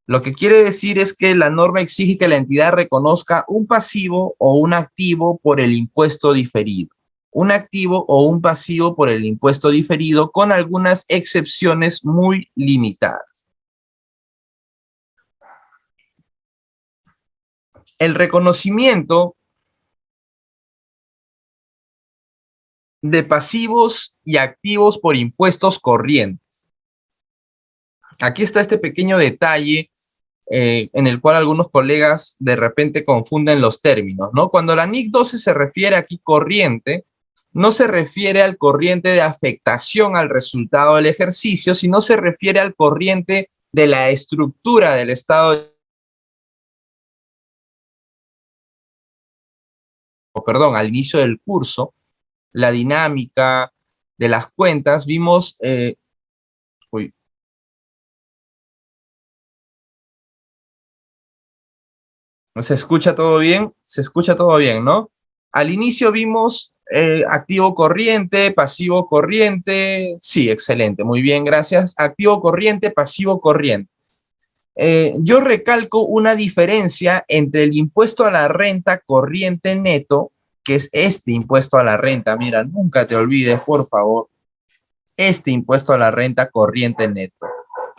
Lo que quiere decir es que la norma exige que la entidad reconozca un pasivo o un activo por el impuesto diferido. Un activo o un pasivo por el impuesto diferido con algunas excepciones muy limitadas. El reconocimiento de pasivos y activos por impuestos corrientes. Aquí está este pequeño detalle en el cual algunos colegas de repente confunden los términos, ¿no? Cuando la NIC 12 se refiere aquí corriente, no se refiere al corriente de afectación al resultado del ejercicio, sino se refiere al corriente de la estructura del estado, perdón, al inicio del curso, la dinámica de las cuentas, vimos, uy, ¿se escucha todo bien? Se escucha todo bien, ¿no? Al inicio vimos activo corriente, pasivo corriente. Sí, excelente, muy bien, gracias. Activo corriente, pasivo corriente. Yo recalco una diferencia entre el impuesto a la renta corriente neto, que es este impuesto a la renta. Mira, nunca te olvides, por favor, este impuesto a la renta corriente neto.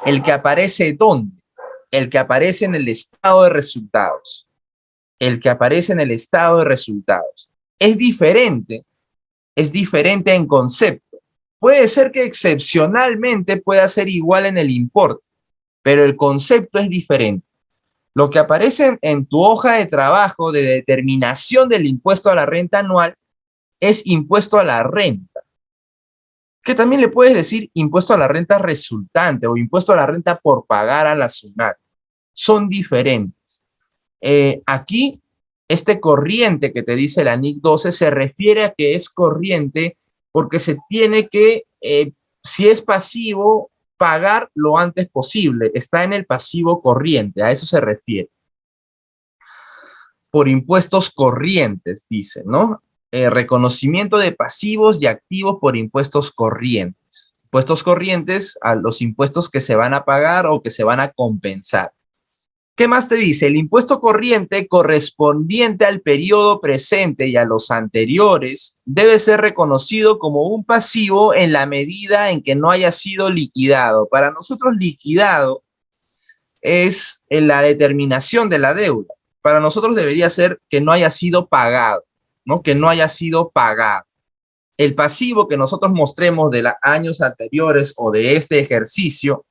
El que aparece ¿dónde? El que aparece en el estado de resultados. El que aparece en el estado de resultados. Es diferente en concepto. Puede ser que excepcionalmente pueda ser igual en el importe, pero el concepto es diferente. Lo que aparece en tu hoja de trabajo de determinación del impuesto a la renta anual es impuesto a la renta, que también le puedes decir impuesto a la renta resultante o impuesto a la renta por pagar a la SUNAT. Son diferentes. Aquí, este corriente que te dice la NIC 12 se refiere a que es corriente porque se tiene que, si es pasivo, pagar lo antes posible. Está en el pasivo corriente, a eso se refiere. Por impuestos corrientes, dice, ¿no? Reconocimiento de pasivos y activos por impuestos corrientes. Impuestos corrientes a los impuestos que se van a pagar o que se van a compensar. ¿Qué más te dice? El impuesto corriente correspondiente al periodo presente y a los anteriores debe ser reconocido como un pasivo en la medida en que no haya sido liquidado. Para nosotros liquidado es en la determinación de la deuda. Para nosotros debería ser que no haya sido pagado, ¿no? Que no haya sido pagado. El pasivo que nosotros mostremos de los años anteriores o de este ejercicio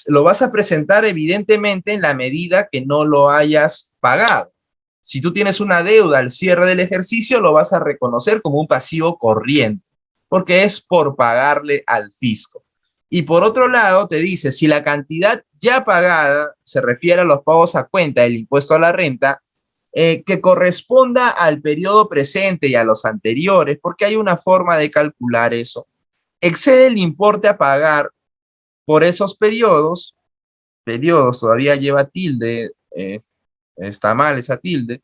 lo vas a presentar evidentemente en la medida que no lo hayas pagado. Si tú tienes una deuda al cierre del ejercicio, lo vas a reconocer como un pasivo corriente, porque es por pagarle al fisco. Y por otro lado, te dice, si la cantidad ya pagada se refiere a los pagos a cuenta del impuesto a la renta, que corresponda al periodo presente y a los anteriores, porque hay una forma de calcular eso, excede el importe a pagar por esos periodos todavía lleva tilde, está mal esa tilde,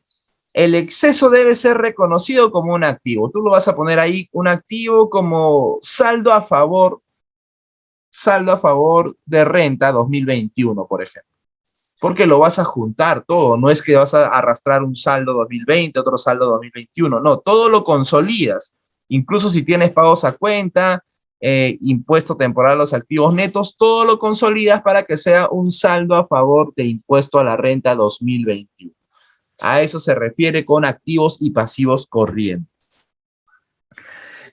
el exceso debe ser reconocido como un activo. Tú lo vas a poner ahí, un activo como saldo a favor de renta 2021, por ejemplo. Porque lo vas a juntar todo, no es que vas a arrastrar un saldo 2020, otro saldo 2021, no, todo lo consolidas. Incluso si tienes pagos a cuenta, impuesto temporal a los activos netos, todo lo consolidas para que sea un saldo a favor de impuesto a la renta 2021. A eso se refiere con activos y pasivos corrientes.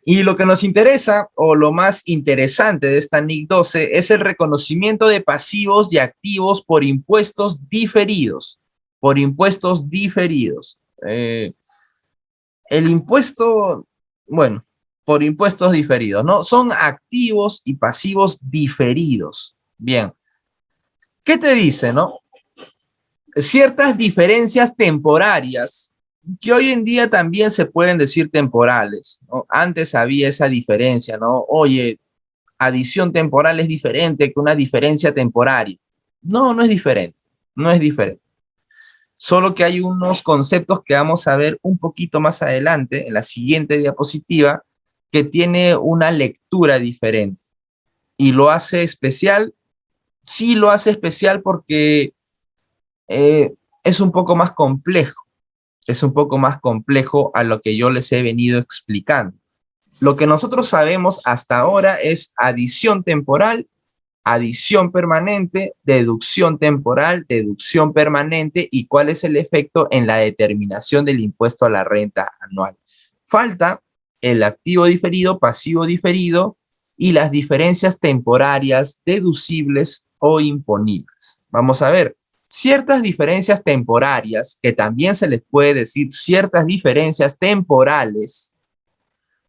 Y lo que nos interesa, o lo más interesante de esta NIC 12, es el reconocimiento de pasivos y activos por impuestos diferidos. Por impuestos diferidos. El impuesto, bueno, por impuestos diferidos, ¿no? Son activos y pasivos diferidos. Bien. ¿Qué te dice, no? Ciertas diferencias temporarias que hoy en día también se pueden decir temporales, ¿no? Antes había esa diferencia, ¿no? Oye, adición temporal es diferente que una diferencia temporaria. No, no es diferente, no es diferente. Solo que hay unos conceptos que vamos a ver un poquito más adelante, en la siguiente diapositiva, que tiene una lectura diferente. Y lo hace especial, sí lo hace especial porque es un poco más complejo. Es un poco más complejo a lo que yo les he venido explicando. Lo que nosotros sabemos hasta ahora es adición temporal, adición permanente, deducción temporal, deducción permanente y cuál es el efecto en la determinación del impuesto a la renta anual. Falta el activo diferido, pasivo diferido y las diferencias temporarias deducibles o imponibles. Vamos a ver. Ciertas diferencias temporarias, que también se les puede decir ciertas diferencias temporales,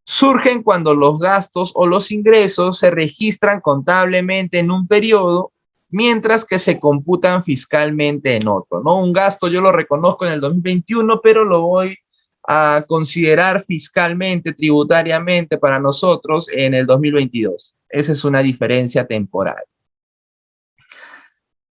surgen cuando los gastos o los ingresos se registran contablemente en un periodo, mientras que se computan fiscalmente en otro, ¿no? Un gasto yo lo reconozco en el 2021, pero lo voy a considerar fiscalmente, tributariamente para nosotros en el 2022. Esa es una diferencia temporal.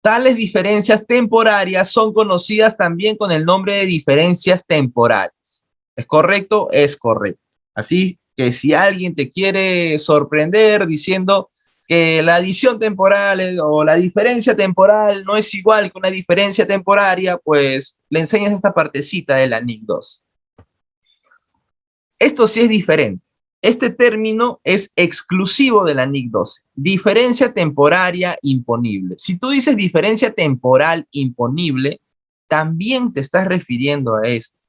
Tales diferencias temporarias son conocidas también con el nombre de diferencias temporales. ¿Es correcto? Es correcto. Así que si alguien te quiere sorprender diciendo que la adición temporal o la diferencia temporal no es igual que una diferencia temporaria, pues le enseñas esta partecita de la NIC 2. Esto sí es diferente. Este término es exclusivo de la NIC 12. Diferencia temporaria imponible. Si tú dices diferencia temporal imponible, también te estás refiriendo a esto.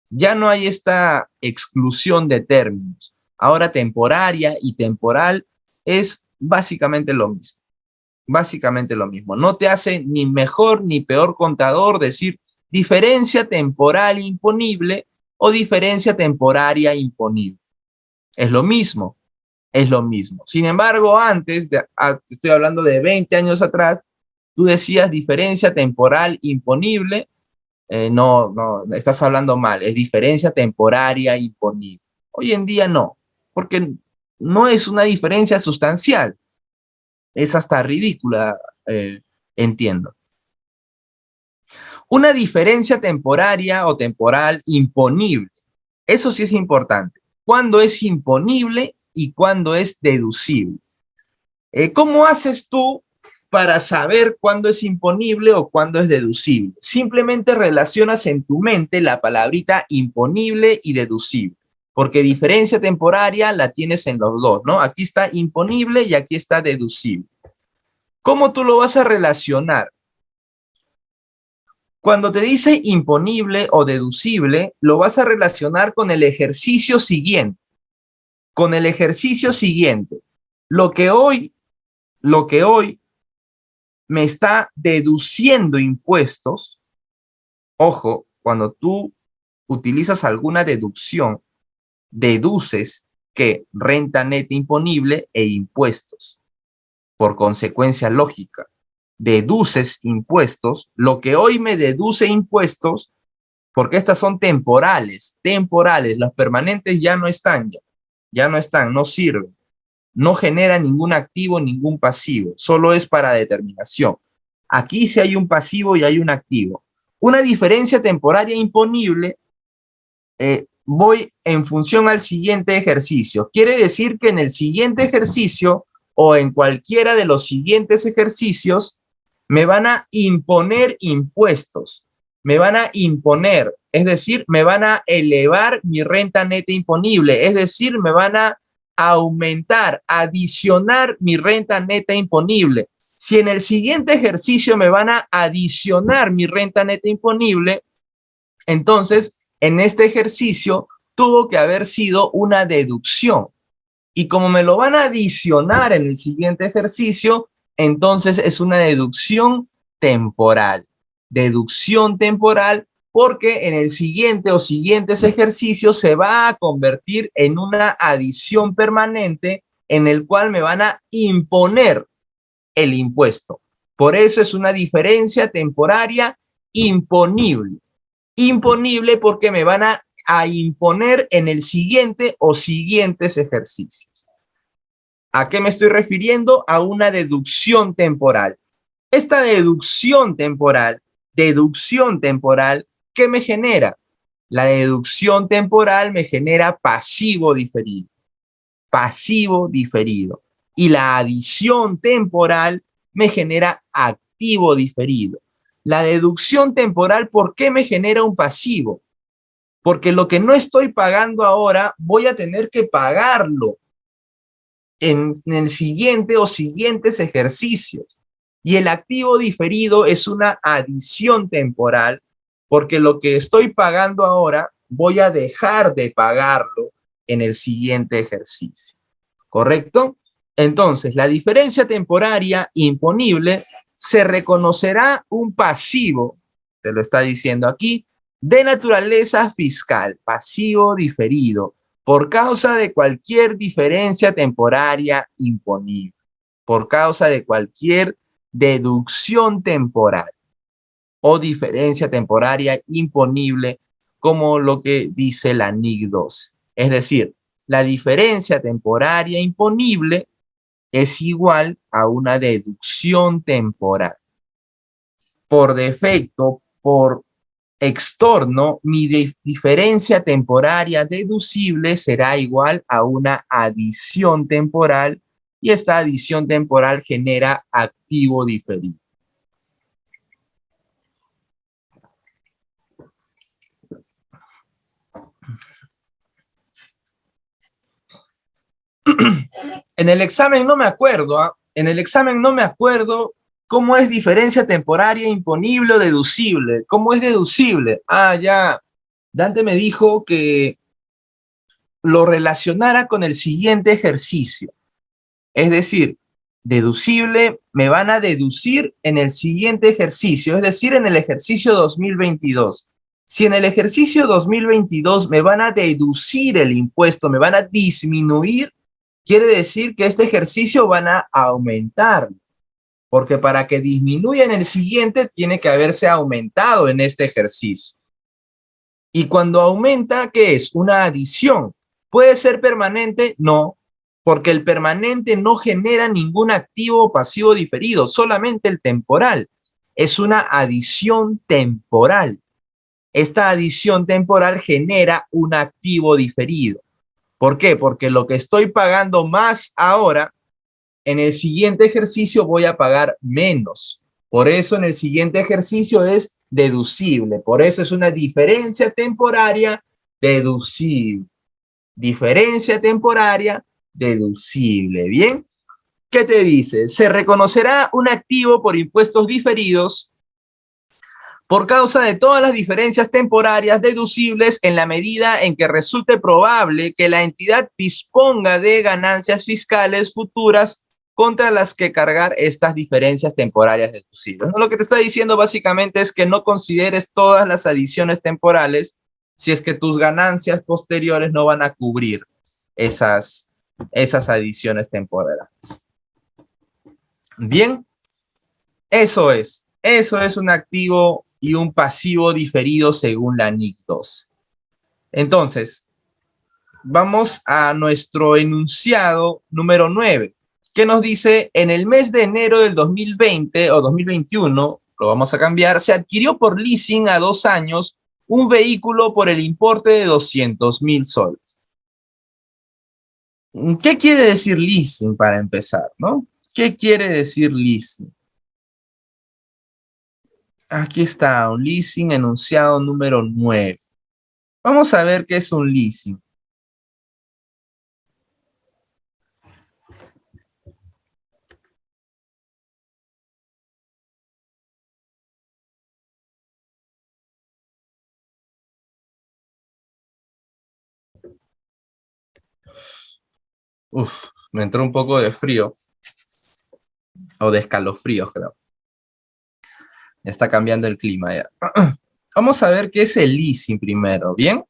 Ya no hay esta exclusión de términos. Ahora temporaria y temporal es básicamente lo mismo. Básicamente lo mismo. No te hace ni mejor ni peor contador decir diferencia temporal imponible o diferencia temporaria imponible. Es lo mismo, es lo mismo. Sin embargo, antes, estoy hablando de 20 años atrás, tú decías diferencia temporal imponible, no, estás hablando mal, es diferencia temporaria imponible. Hoy en día no, porque no es una diferencia sustancial, es hasta ridícula, entiendo. Una diferencia temporaria o temporal imponible, eso sí es importante. ¿Cuándo es imponible y cuándo es deducible? ¿Cómo haces tú para saber cuándo es imponible o cuándo es deducible? Simplemente relacionas en tu mente la palabrita imponible y deducible, porque diferencia temporaria la tienes en los dos, ¿no? Aquí está imponible y aquí está deducible. ¿Cómo tú lo vas a relacionar? Cuando te dice imponible o deducible, lo vas a relacionar con el ejercicio siguiente. Con el ejercicio siguiente. Lo que hoy me está deduciendo impuestos. Ojo, cuando tú utilizas alguna deducción, deduces que renta neta imponible e impuestos. Por consecuencia lógica, deduces impuestos, lo que hoy me deduce impuestos, porque estas son temporales, las permanentes ya no están, ya no están, no sirven, no genera ningún activo, ningún pasivo, solo es para determinación. Aquí sí hay un pasivo y hay un activo. Una diferencia temporaria imponible voy en función al siguiente ejercicio. Quiere decir que en el siguiente ejercicio o en cualquiera de los siguientes ejercicios me van a imponer impuestos, me van a imponer, es decir, me van a elevar mi renta neta imponible, es decir, me van a aumentar, adicionar mi renta neta imponible. Si en el siguiente ejercicio me van a adicionar mi renta neta imponible, entonces en este ejercicio tuvo que haber sido una deducción. Y como me lo van a adicionar en el siguiente ejercicio, entonces es una deducción temporal. Deducción temporal porque en el siguiente o siguientes ejercicios se va a convertir en una adición permanente en el cual me van a imponer el impuesto. Por eso es una diferencia temporaria imponible. Imponible porque me van a imponer en el siguiente o siguientes ejercicios. ¿A qué me estoy refiriendo? A una deducción temporal. Esta deducción temporal, ¿qué me genera? La deducción temporal me genera pasivo diferido. Pasivo diferido. Y la adición temporal me genera activo diferido. La deducción temporal, ¿por qué me genera un pasivo? Porque lo que no estoy pagando ahora, voy a tener que pagarlo en el siguiente o siguientes ejercicios. Y el activo diferido es una adición temporal, porque lo que estoy pagando ahora, voy a dejar de pagarlo en el siguiente ejercicio. ¿Correcto? Entonces, la diferencia temporaria imponible se reconocerá un pasivo, te lo está diciendo aquí, de naturaleza fiscal, pasivo diferido, por causa de cualquier diferencia temporaria imponible, por causa de cualquier deducción temporal o diferencia temporaria imponible, como lo que dice la NIC 12. Es decir, la diferencia temporaria imponible es igual a una deducción temporal. Por defecto, por extorno, mi diferencia temporaria deducible será igual a una adición temporal y esta adición temporal genera activo diferido. En el examen no me acuerdo, ¿eh? En el examen no me acuerdo cómo es diferencia temporaria imponible o deducible. ¿Cómo es deducible? Ah, ya. Dante me dijo que lo relacionara con el siguiente ejercicio. Es decir, deducible me van a deducir en el siguiente ejercicio, es decir, en el ejercicio 2022. Si en el ejercicio 2022 me van a deducir el impuesto, me van a disminuir, quiere decir que este ejercicio van a aumentar, porque para que disminuya en el siguiente tiene que haberse aumentado en este ejercicio. Y cuando aumenta, ¿qué es? Una adición. ¿Puede ser permanente? No, porque el permanente no genera ningún activo o pasivo diferido, solamente el temporal. Es una adición temporal. Esta adición temporal genera un activo diferido. ¿Por qué? Porque lo que estoy pagando más ahora, en el siguiente ejercicio voy a pagar menos. Por eso en el siguiente ejercicio es deducible. Por eso es una diferencia temporaria deducible. Diferencia temporaria deducible. ¿Bien? ¿Qué te dice? Se reconocerá un activo por impuestos diferidos por causa de todas las diferencias temporarias deducibles en la medida en que resulte probable que la entidad disponga de ganancias fiscales futuras contra las que cargar estas diferencias temporarias deducibles. ¿No? Lo que te está diciendo básicamente es que no consideres todas las adiciones temporales si es que tus ganancias posteriores no van a cubrir esas adiciones temporales. Bien, eso es un activo y un pasivo diferido según la NIC 2. Entonces, vamos a nuestro enunciado número 9, que nos dice, en el mes de enero del 2020 o 2021, lo vamos a cambiar, se adquirió por leasing a 2 años un vehículo por el importe de 200.000 soles. ¿Qué quiere decir leasing para empezar, no? ¿Qué quiere decir leasing? Aquí está, un leasing enunciado número 9. Vamos a ver qué es un leasing. Uf, me entró un poco de frío, o de escalofríos, creo. Está cambiando el clima ya. Vamos a ver qué es el leasing primero, ¿bien?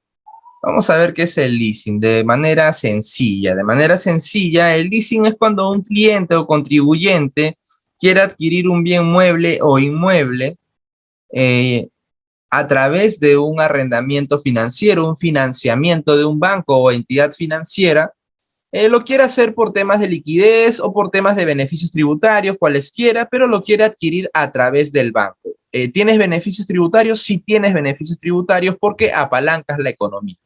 Vamos a ver qué es el leasing de manera sencilla. De manera sencilla, el leasing es cuando un cliente o contribuyente quiere adquirir un bien mueble o inmueble a través de un arrendamiento financiero, un financiamiento de un banco o entidad financiera. Lo quiere hacer por temas de liquidez o por temas de beneficios tributarios, cualesquiera, pero lo quiere adquirir a través del banco. ¿Tienes beneficios tributarios? Sí tienes beneficios tributarios porque apalancas la economía.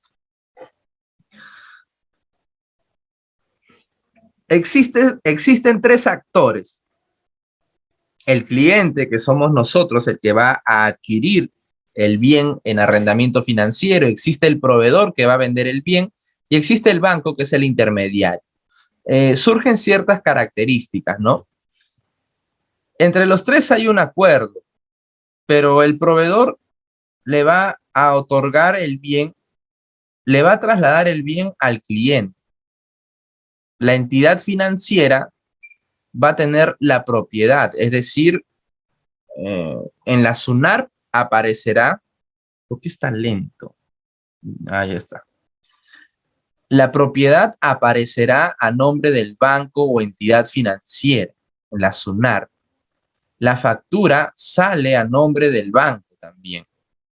Existen tres actores. El cliente, que somos nosotros, el que va a adquirir el bien en arrendamiento financiero. Existe el proveedor que va a vender el bien y existe el banco, que es el intermediario. Surgen ciertas características, ¿no? Entre los tres hay un acuerdo, pero el proveedor le va a otorgar el bien, le va a trasladar el bien al cliente. La entidad financiera va a tener la propiedad, es decir, en la SUNARP aparecerá, ¿por qué está lento? Ahí está. La propiedad aparecerá a nombre del banco o entidad financiera, en la SUNARP. La factura sale a nombre del banco también,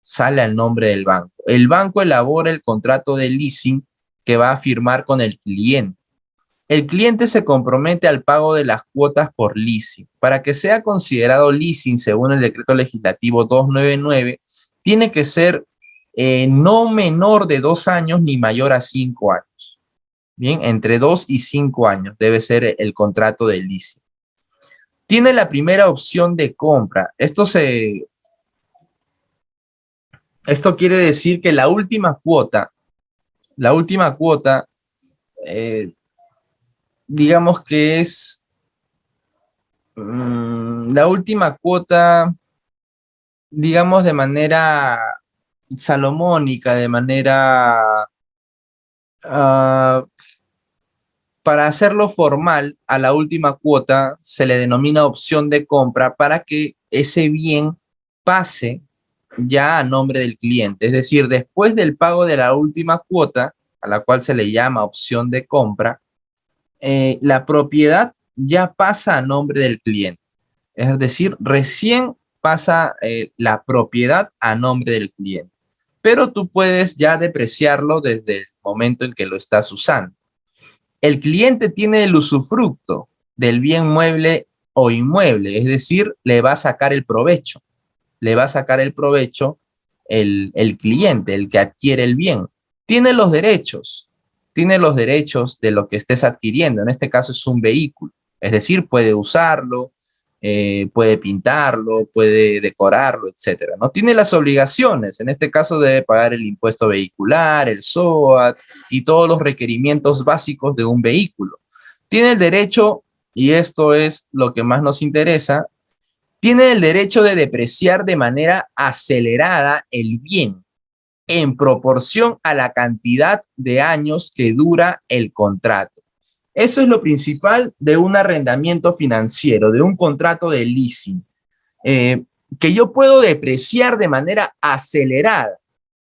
sale al nombre del banco. El banco elabora el contrato de leasing que va a firmar con el cliente. El cliente se compromete al pago de las cuotas por leasing. Para que sea considerado leasing, según el decreto legislativo 299, tiene que ser no menor de 2 años ni mayor a 5 años. Bien, entre 2 y 5 años debe ser el contrato de leasing. Tiene la primera opción de compra. Esto quiere decir que la última cuota, eh, digamos que es la última cuota, digamos de manera salomónica, de manera, uh, para hacerlo formal, a la última cuota se le denomina opción de compra para que ese bien pase ya a nombre del cliente. Es decir, después del pago de la última cuota, a la cual se le llama opción de compra, la propiedad ya pasa a nombre del cliente. Es decir, recién pasa la propiedad a nombre del cliente. Pero tú puedes ya depreciarlo desde el momento en que lo estás usando. El cliente tiene el usufructo del bien mueble o inmueble, es decir, le va a sacar el provecho. Le va a sacar el provecho el cliente, el que adquiere el bien. Tiene los derechos de lo que estés adquiriendo. En este caso es un vehículo, es decir, puede usarlo, puede pintarlo, puede decorarlo, etcétera. No tiene las obligaciones, en este caso debe pagar el impuesto vehicular, el SOAT y todos los requerimientos básicos de un vehículo. Tiene el derecho, y esto es lo que más nos interesa, tiene el derecho de depreciar de manera acelerada el bien en proporción a la cantidad de años que dura el contrato. Eso es lo principal de un arrendamiento financiero, de un contrato de leasing, que yo puedo depreciar de manera acelerada.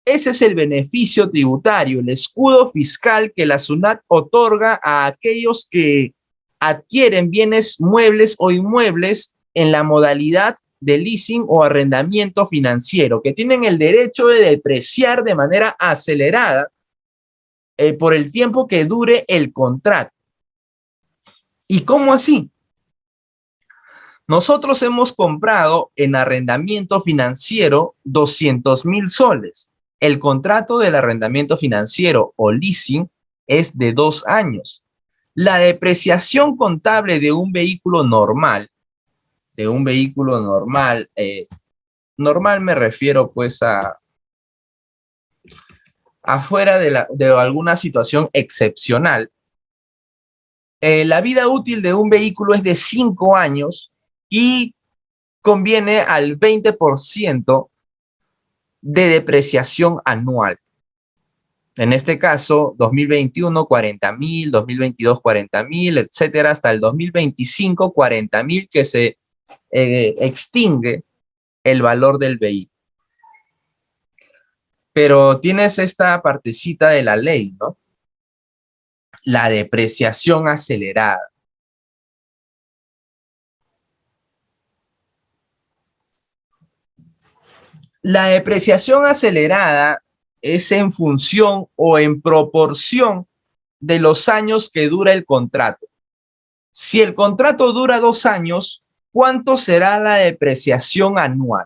Ese es el beneficio tributario, el escudo fiscal que la SUNAT otorga a aquellos que adquieren bienes muebles o inmuebles en la modalidad de leasing o arrendamiento financiero, que tienen el derecho de depreciar de manera acelerada por el tiempo que dure el contrato. ¿Y cómo así? Nosotros hemos comprado en arrendamiento financiero 200.000 soles. El contrato del arrendamiento financiero o leasing es de 2 años. La depreciación contable de un vehículo normal, normal me refiero pues a afuera de alguna situación excepcional. La vida útil de un vehículo es de 5 años y conviene al 20% de depreciación anual. En este caso, 2021, 40,000, 2022, 40,000, etcétera, hasta el 2025, 40,000, que se extingue el valor del vehículo. Pero tienes esta partecita de la ley, ¿no? La depreciación acelerada. La depreciación acelerada es en función o en proporción de los años que dura el contrato. Si el contrato dura 2 años, ¿cuánto será la depreciación anual?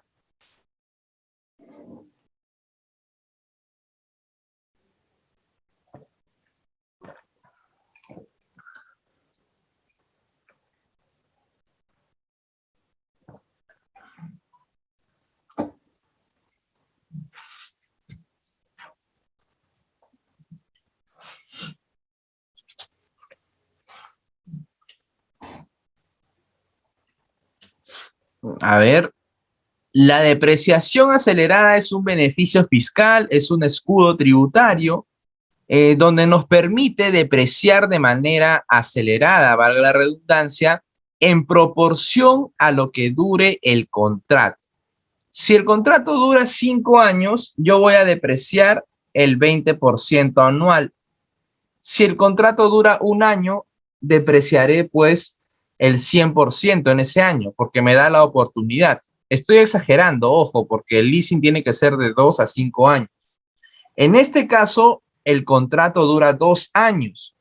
A ver, la depreciación acelerada es un beneficio fiscal, es un escudo tributario donde nos permite depreciar de manera acelerada, valga la redundancia, en proporción a lo que dure el contrato. Si el contrato dura 5 años, yo voy a depreciar el 20% anual. Si el contrato dura 1 año, depreciaré pues el 100% en ese año, porque me da la oportunidad. Estoy exagerando, ojo, porque el leasing tiene que ser de 2 a 5 años. En este caso, el contrato dura 2 años.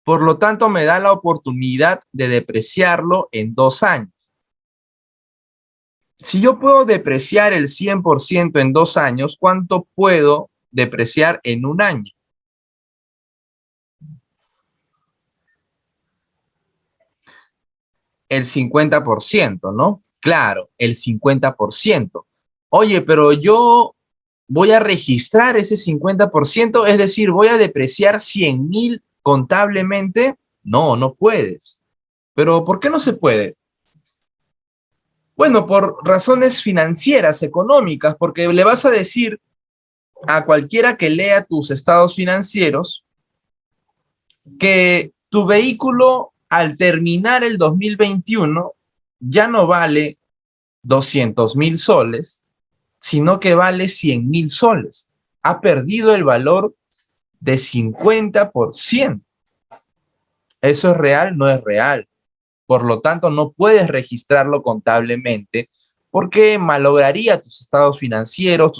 Por lo tanto, me da la oportunidad de depreciarlo en 2 años. Si yo puedo depreciar el 100% en 2 años, ¿cuánto puedo depreciar en 1 año? El 50%, ¿no? Claro, el 50%. Oye, pero yo voy a registrar ese 50%, es decir, voy a depreciar 100,000 contablemente. No, no puedes. Pero ¿por qué no se puede? Bueno, por razones financieras, económicas, porque le vas a decir a cualquiera que lea tus estados financieros que tu vehículo al terminar el 2021 ya no vale 200,000 soles, sino que vale 100,000 soles. Ha perdido el valor de 50%. ¿Eso es real? No es real. Por lo tanto, no puedes registrarlo contablemente porque malograría tus estados financieros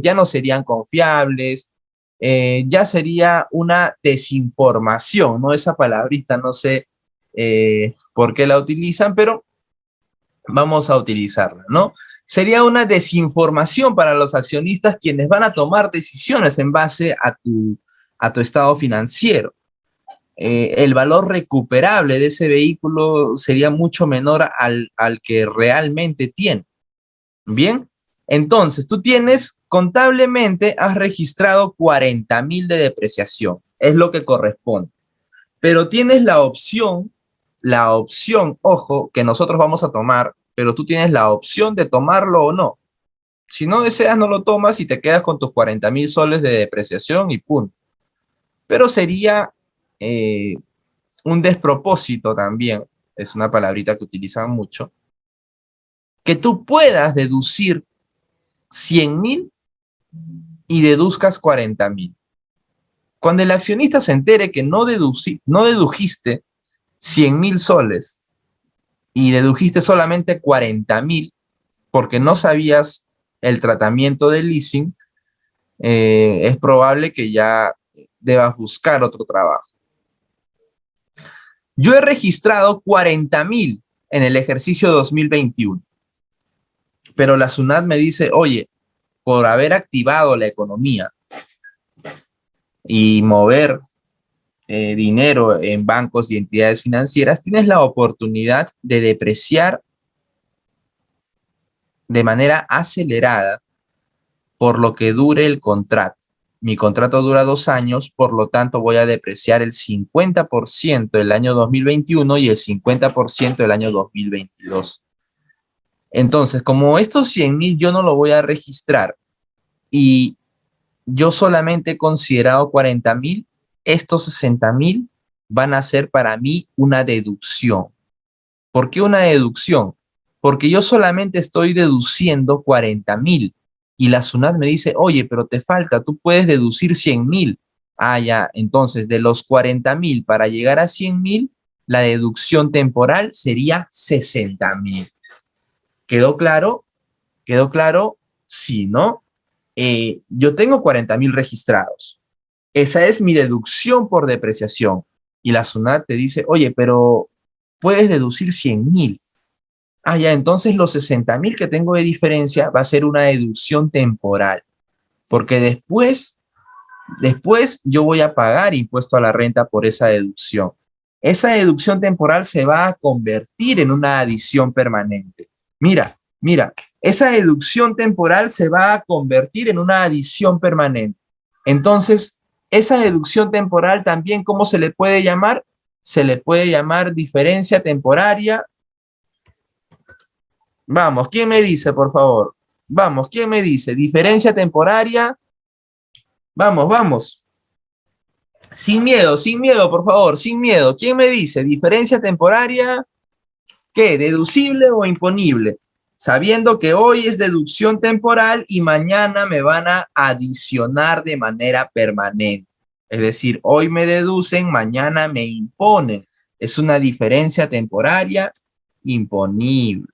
ya no serían confiables, ya sería una desinformación, ¿no? Esa palabrita, no sé por qué la utilizan, pero vamos a utilizarla, ¿no? Sería una desinformación para los accionistas quienes van a tomar decisiones en base a tu estado financiero. El valor recuperable de ese vehículo sería mucho menor al que realmente tiene. Bien, entonces tú tienes, contablemente has registrado 40,000 de depreciación, es lo que corresponde, pero tienes la opción, ojo, que nosotros vamos a tomar, pero tú tienes la opción de tomarlo o no. Si no deseas, no lo tomas y te quedas con tus 40,000 soles de depreciación y punto. Pero sería eh, un despropósito también, es una palabrita que utilizan mucho, que tú puedas deducir 100,000 y deduzcas 40,000. Cuando el accionista se entere que no dedujiste 100,000 soles y dedujiste solamente 40,000 porque no sabías el tratamiento del leasing, es probable que ya debas buscar otro trabajo. Yo he registrado 40,000 en el ejercicio 2021, pero la SUNAT me dice, oye, por haber activado la economía y mover dinero en bancos y entidades financieras, tienes la oportunidad de depreciar de manera acelerada por lo que dure el contrato. Mi contrato dura 2 años, por lo tanto voy a depreciar el 50% del año 2021 y el 50% del año 2022. Entonces, como estos 100.000 yo no lo voy a registrar y yo solamente he considerado 40.000, estos 60.000 van a ser para mí una deducción. ¿Por qué una deducción? Porque yo solamente estoy deduciendo 40.000 y la SUNAT me dice, oye, pero te falta, tú puedes deducir 100.000. Ah, ya, entonces de los 40.000 para llegar a 100.000, la deducción temporal sería 60.000. ¿Quedó claro? ¿Quedó claro? Sí, ¿no? Yo tengo 40.000 registrados. Esa es mi deducción por depreciación. Y la SUNAT te dice, oye, pero puedes deducir 100.000. Ah, ya, entonces los 60.000 que tengo de diferencia va a ser una deducción temporal, porque después yo voy a pagar impuesto a la renta por esa deducción. Esa deducción temporal se va a convertir en una adición permanente. Mira, esa deducción temporal se va a convertir en una adición permanente. Entonces, esa deducción temporal también, ¿cómo se le puede llamar? Se le puede llamar diferencia temporaria. Vamos, ¿quién me dice, por favor? Vamos, ¿quién me dice? Diferencia temporaria. Vamos, vamos. Sin miedo, por favor, sin miedo. ¿Quién me dice? Diferencia temporaria. ¿Qué? ¿Deducible o imponible? Sabiendo que hoy es deducción temporal y mañana me van a adicionar de manera permanente. Es decir, hoy me deducen, mañana me imponen. Es una diferencia temporaria imponible.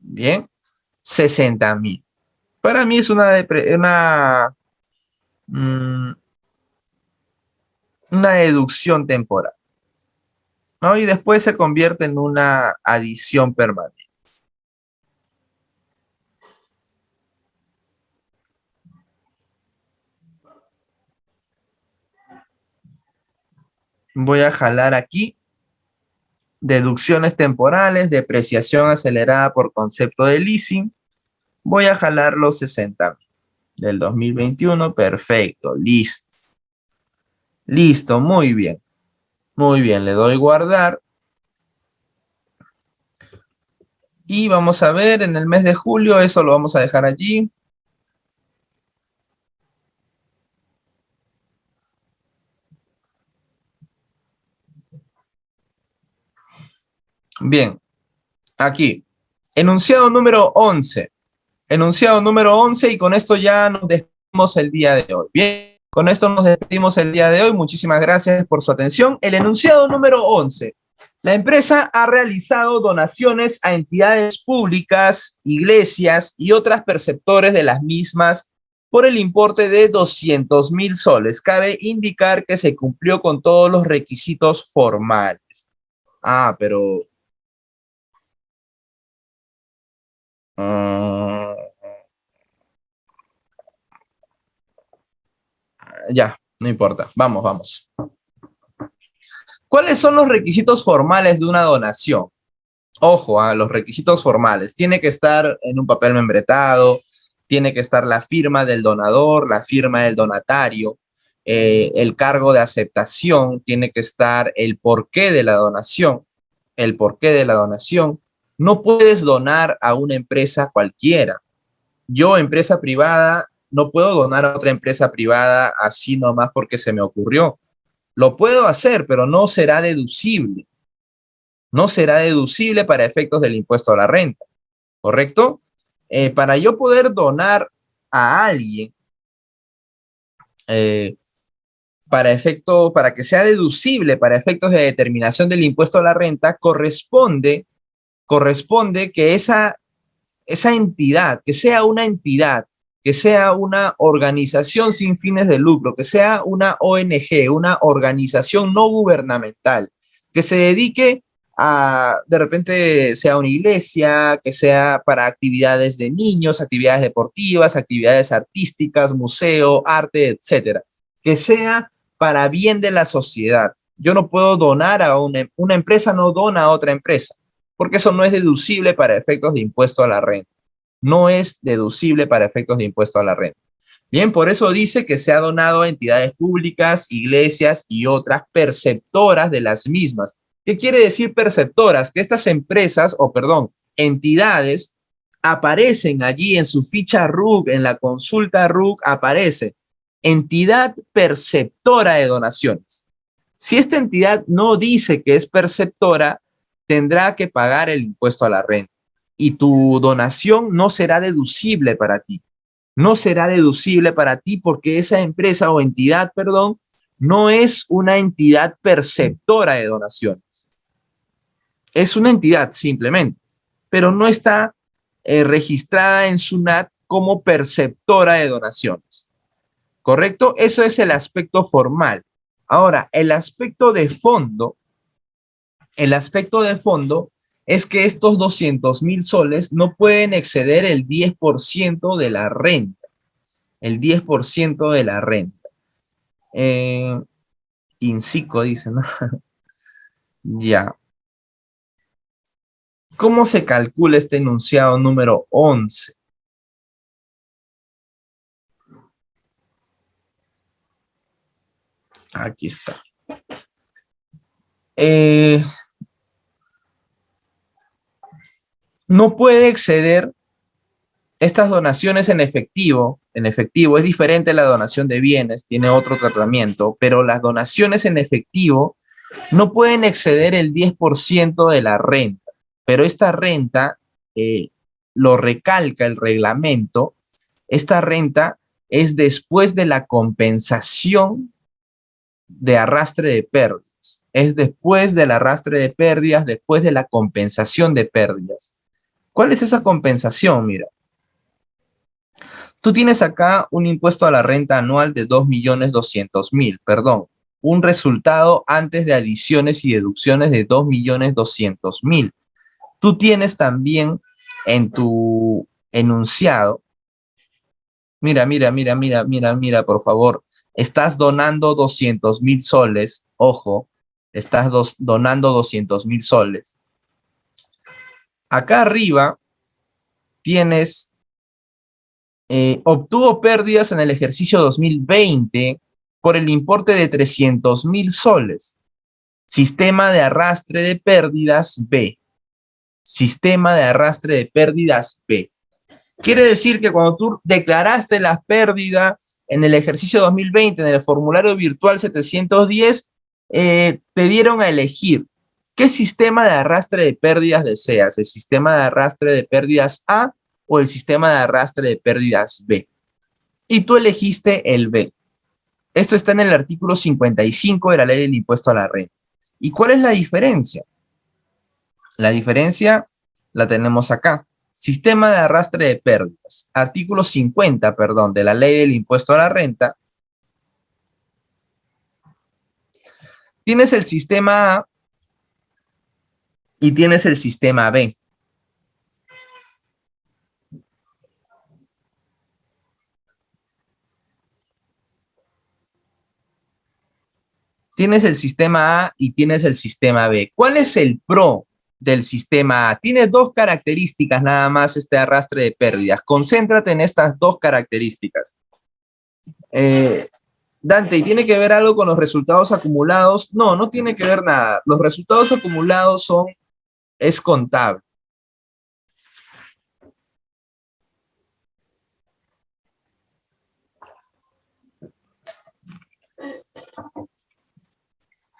Bien, 60.000. Para mí es mm, una deducción temporal, ¿no? Y después se convierte en una adición permanente. Voy a jalar aquí deducciones temporales, depreciación acelerada por concepto de leasing. Voy a jalar los 60.000 del 2021. Perfecto, listo. Listo, muy bien. Muy bien, le doy guardar. Y vamos a ver en el mes de julio, eso lo vamos a dejar allí. Bien, aquí. Enunciado número 11. Enunciado número 11 y con esto ya nos despedimos el día de hoy. Bien, con esto nos despedimos el día de hoy. Muchísimas gracias por su atención. El enunciado número 11. La empresa ha realizado donaciones a entidades públicas, iglesias y otras perceptores de las mismas por el importe de 200.000 soles. Cabe indicar que se cumplió con todos los requisitos formales. Ah, pero... ya, no importa. Vamos, vamos. ¿Cuáles son los requisitos formales de una donación? Ojo, los requisitos formales. Tiene que estar en un papel membretado, tiene que estar la firma del donador, la firma del donatario, el cargo de aceptación, tiene que estar el porqué de la donación, el porqué de la donación. No puedes donar a una empresa cualquiera. Yo, empresa privada, no puedo donar a otra empresa privada así nomás porque se me ocurrió. Lo puedo hacer, pero no será deducible. No será deducible para efectos del impuesto a la renta, ¿correcto? Para yo poder donar a alguien, eh, para que sea deducible para efectos de determinación del impuesto a la renta, corresponde que esa entidad, que sea una entidad, que sea una organización sin fines de lucro, que sea una ONG, una organización no gubernamental, que se dedique de repente sea una iglesia, que sea para actividades de niños, actividades deportivas, actividades artísticas, museo, arte, etcétera. Que sea para bien de la sociedad. Yo no puedo donar a una empresa, no dona a otra empresa, porque eso no es deducible para efectos de impuesto a la renta. No es deducible para efectos de impuesto a la renta. Bien, por eso dice que se ha donado a entidades públicas, iglesias y otras perceptoras de las mismas. ¿Qué quiere decir perceptoras? Que estas empresas, o perdón, entidades, aparecen allí en su ficha RUC, en la consulta RUC, aparece entidad perceptora de donaciones. Si esta entidad no dice que es perceptora, tendrá que pagar el impuesto a la renta y tu donación no será deducible para ti. No será deducible para ti porque esa empresa o entidad, perdón, no es una entidad perceptora de donaciones. Es una entidad simplemente, pero no está registrada en SUNAT como perceptora de donaciones. ¿Correcto? Eso es el aspecto formal. Ahora, el aspecto de fondo es que estos 200.000 soles no pueden exceder el 10% de la renta. El 10% de la renta. Incico dice, ¿no? Ya. ¿Cómo se calcula este enunciado número 11? Aquí está. No puede exceder estas donaciones en efectivo. En efectivo es diferente a la donación de bienes, tiene otro tratamiento, pero las donaciones en efectivo no pueden exceder el 10% de la renta. Pero esta renta, lo recalca el reglamento, esta renta es después de la compensación de arrastre de pérdidas. Es después del arrastre de pérdidas, después de la compensación de pérdidas. ¿Cuál es esa compensación? Mira, tú tienes acá un impuesto a la renta anual de 2.200.000, perdón, un resultado antes de adiciones y deducciones de 2.200.000. Tú tienes también en tu enunciado, mira, por favor, estás donando 200.000 soles, ojo, estás donando 200.000 soles. Acá arriba tienes, obtuvo pérdidas en el ejercicio 2020 por el importe de 300.000 soles. Sistema de arrastre de pérdidas B. Sistema de arrastre de pérdidas B. Quiere decir que cuando tú declaraste la pérdida en el ejercicio 2020, en el formulario virtual 710, te dieron a elegir qué sistema de arrastre de pérdidas deseas, el sistema de arrastre de pérdidas A o el sistema de arrastre de pérdidas B. Y tú elegiste el B. Esto está en el artículo 55 de la ley del impuesto a la renta. ¿Y cuál es la diferencia? La diferencia la tenemos acá. Sistema de arrastre de pérdidas. Artículo 50, perdón, de la ley del impuesto a la renta. Tienes el sistema A y tienes el sistema B. Tienes el sistema A y tienes el sistema B. ¿Cuál es el pro del sistema A? Tiene dos características nada más este arrastre de pérdidas. Concéntrate en estas dos características. Dante, ¿y tiene que ver algo con los resultados acumulados? No, no tiene que ver nada. Los resultados acumulados es contable.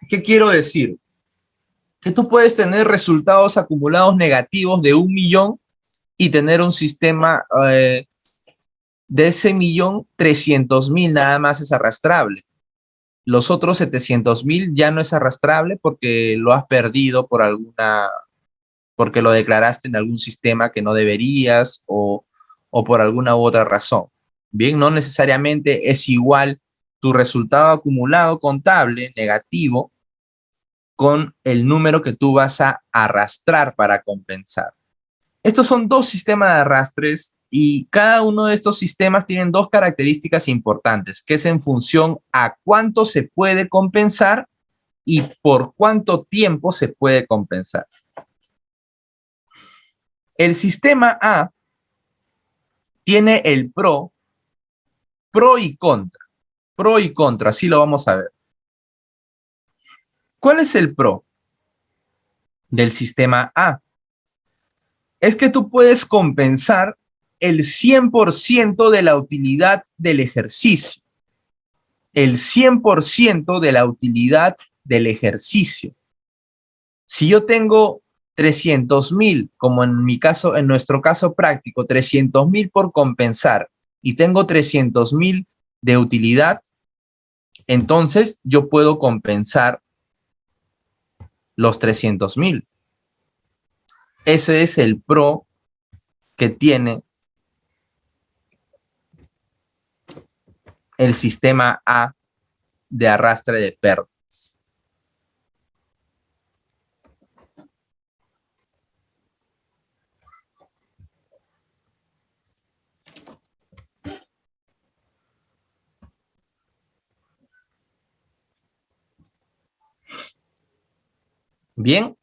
¿Qué quiero decir? Que tú puedes tener resultados acumulados negativos de 1.000.000 y tener un sistema de ese 1.000.000, 300.000 nada más es arrastrable. Los otros 700.000 ya no es arrastrable porque lo has perdido porque lo declaraste en algún sistema que no deberías o por alguna u otra razón. Bien, no necesariamente es igual tu resultado acumulado contable negativo con el número que tú vas a arrastrar para compensar. Estos son dos sistemas de arrastres y cada uno de estos sistemas tienen dos características importantes, que es en función a cuánto se puede compensar y por cuánto tiempo se puede compensar. El sistema A tiene el pro y contra. Pro y contra, así lo vamos a ver. ¿Cuál es el pro del sistema A? Es que tú puedes compensar el 100% de la utilidad del ejercicio. El 100% de la utilidad del ejercicio. Si yo tengo 300,000, como en mi caso, en nuestro caso práctico, 300,000 por compensar y tengo 300,000 de utilidad, entonces yo puedo compensar los 300,000. Ese es el pro que tiene el sistema A de arrastre de pérdidas. Bien.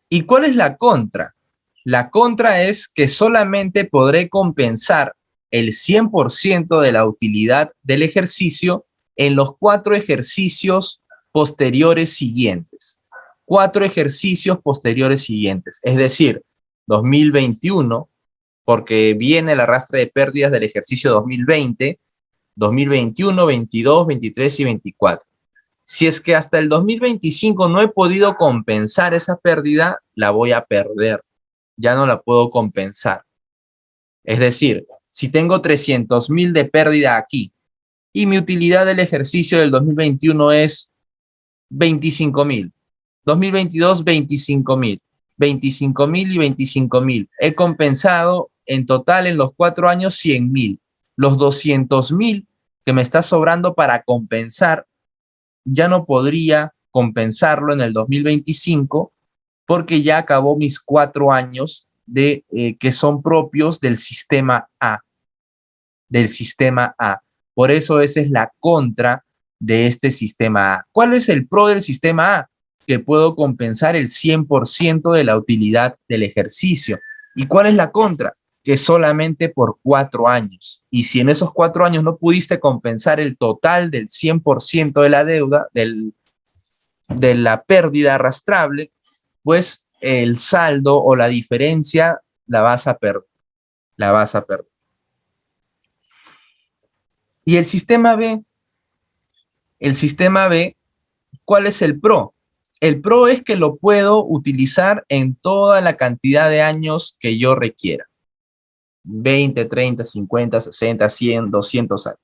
¿Y cuál es la contra? La contra es que solamente podré compensar el 100% de la utilidad del ejercicio en los 4 ejercicios posteriores siguientes. 4 ejercicios posteriores siguientes. Es decir, 2021, porque viene el arrastre de pérdidas del ejercicio 2020, 2021, 22, 23 y 24. Si es que hasta el 2025 no he podido compensar esa pérdida, la voy a perder. Ya no la puedo compensar. Es decir, si tengo 300,000 de pérdida aquí y mi utilidad del ejercicio del 2021 es 25,000, 2022 25,000, 25,000 y 25,000. He compensado en total en los 4 años 100,000. Los 200,000 que me está sobrando para compensar ya no podría compensarlo en el 2025 porque ya acabó mis 4 años de, que son propios del sistema A. Del sistema A. Por eso esa es la contra de este sistema A. ¿Cuál es el pro del sistema A? Que puedo compensar el 100% de la utilidad del ejercicio. ¿Y cuál es la contra? Que solamente por 4 años. Y si en esos 4 años no pudiste compensar el total del 100% de la deuda, de la pérdida arrastrable, pues el saldo o la diferencia la vas a perder. La vas a perder. Y el sistema B, ¿cuál es el pro? El pro es que lo puedo utilizar en toda la cantidad de años que yo requiera. 20, 30, 50, 60, 100, 200 años.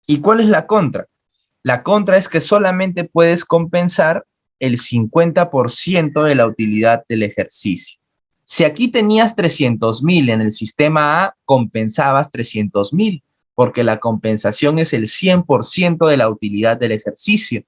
¿Y cuál es la contra? La contra es que solamente puedes compensar el 50% de la utilidad del ejercicio. Si aquí tenías 300,000 en el sistema A, compensabas 300,000, porque la compensación es el 100% de la utilidad del ejercicio.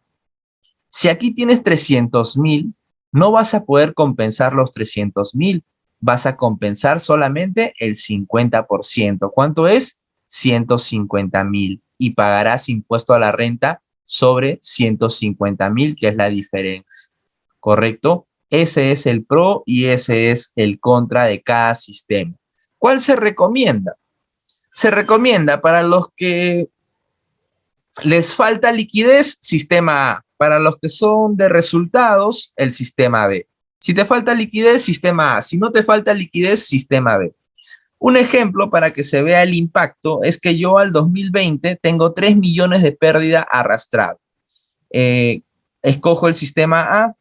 Si aquí tienes 300,000, no vas a poder compensar los 300,000, vas a compensar solamente el 50%. ¿Cuánto es? 150,000. Y pagarás impuesto a la renta sobre 150,000, que es la diferencia. ¿Correcto? Ese es el pro y ese es el contra de cada sistema. ¿Cuál se recomienda? Se recomienda para los que les falta liquidez, sistema A. Para los que son de resultados, el sistema B. Si te falta liquidez, sistema A. Si no te falta liquidez, sistema B. Un ejemplo para que se vea el impacto es que yo al 2020 tengo 3 millones de pérdida arrastrada. Escojo el sistema A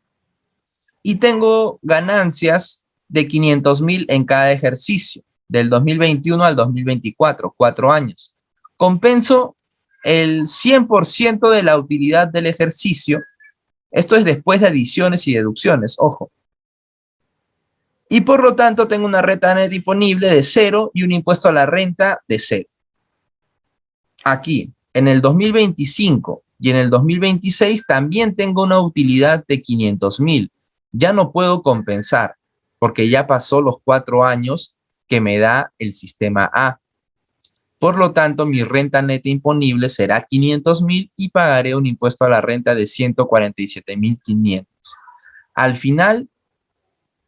y tengo ganancias de 500,000 en cada ejercicio, del 2021 al 2024, 4 años. Compenso el 100% de la utilidad del ejercicio. Esto es después de adiciones y deducciones, ojo. Y por lo tanto tengo una renta net disponible de 0 y un impuesto a la renta de 0. Aquí, en el 2025, y en el 2026 también tengo una utilidad de 500.000. Ya no puedo compensar porque ya pasó los 4 años que me da el sistema A. Por lo tanto, mi renta neta imponible será 500.000 y pagaré un impuesto a la renta de 147.500. Al final,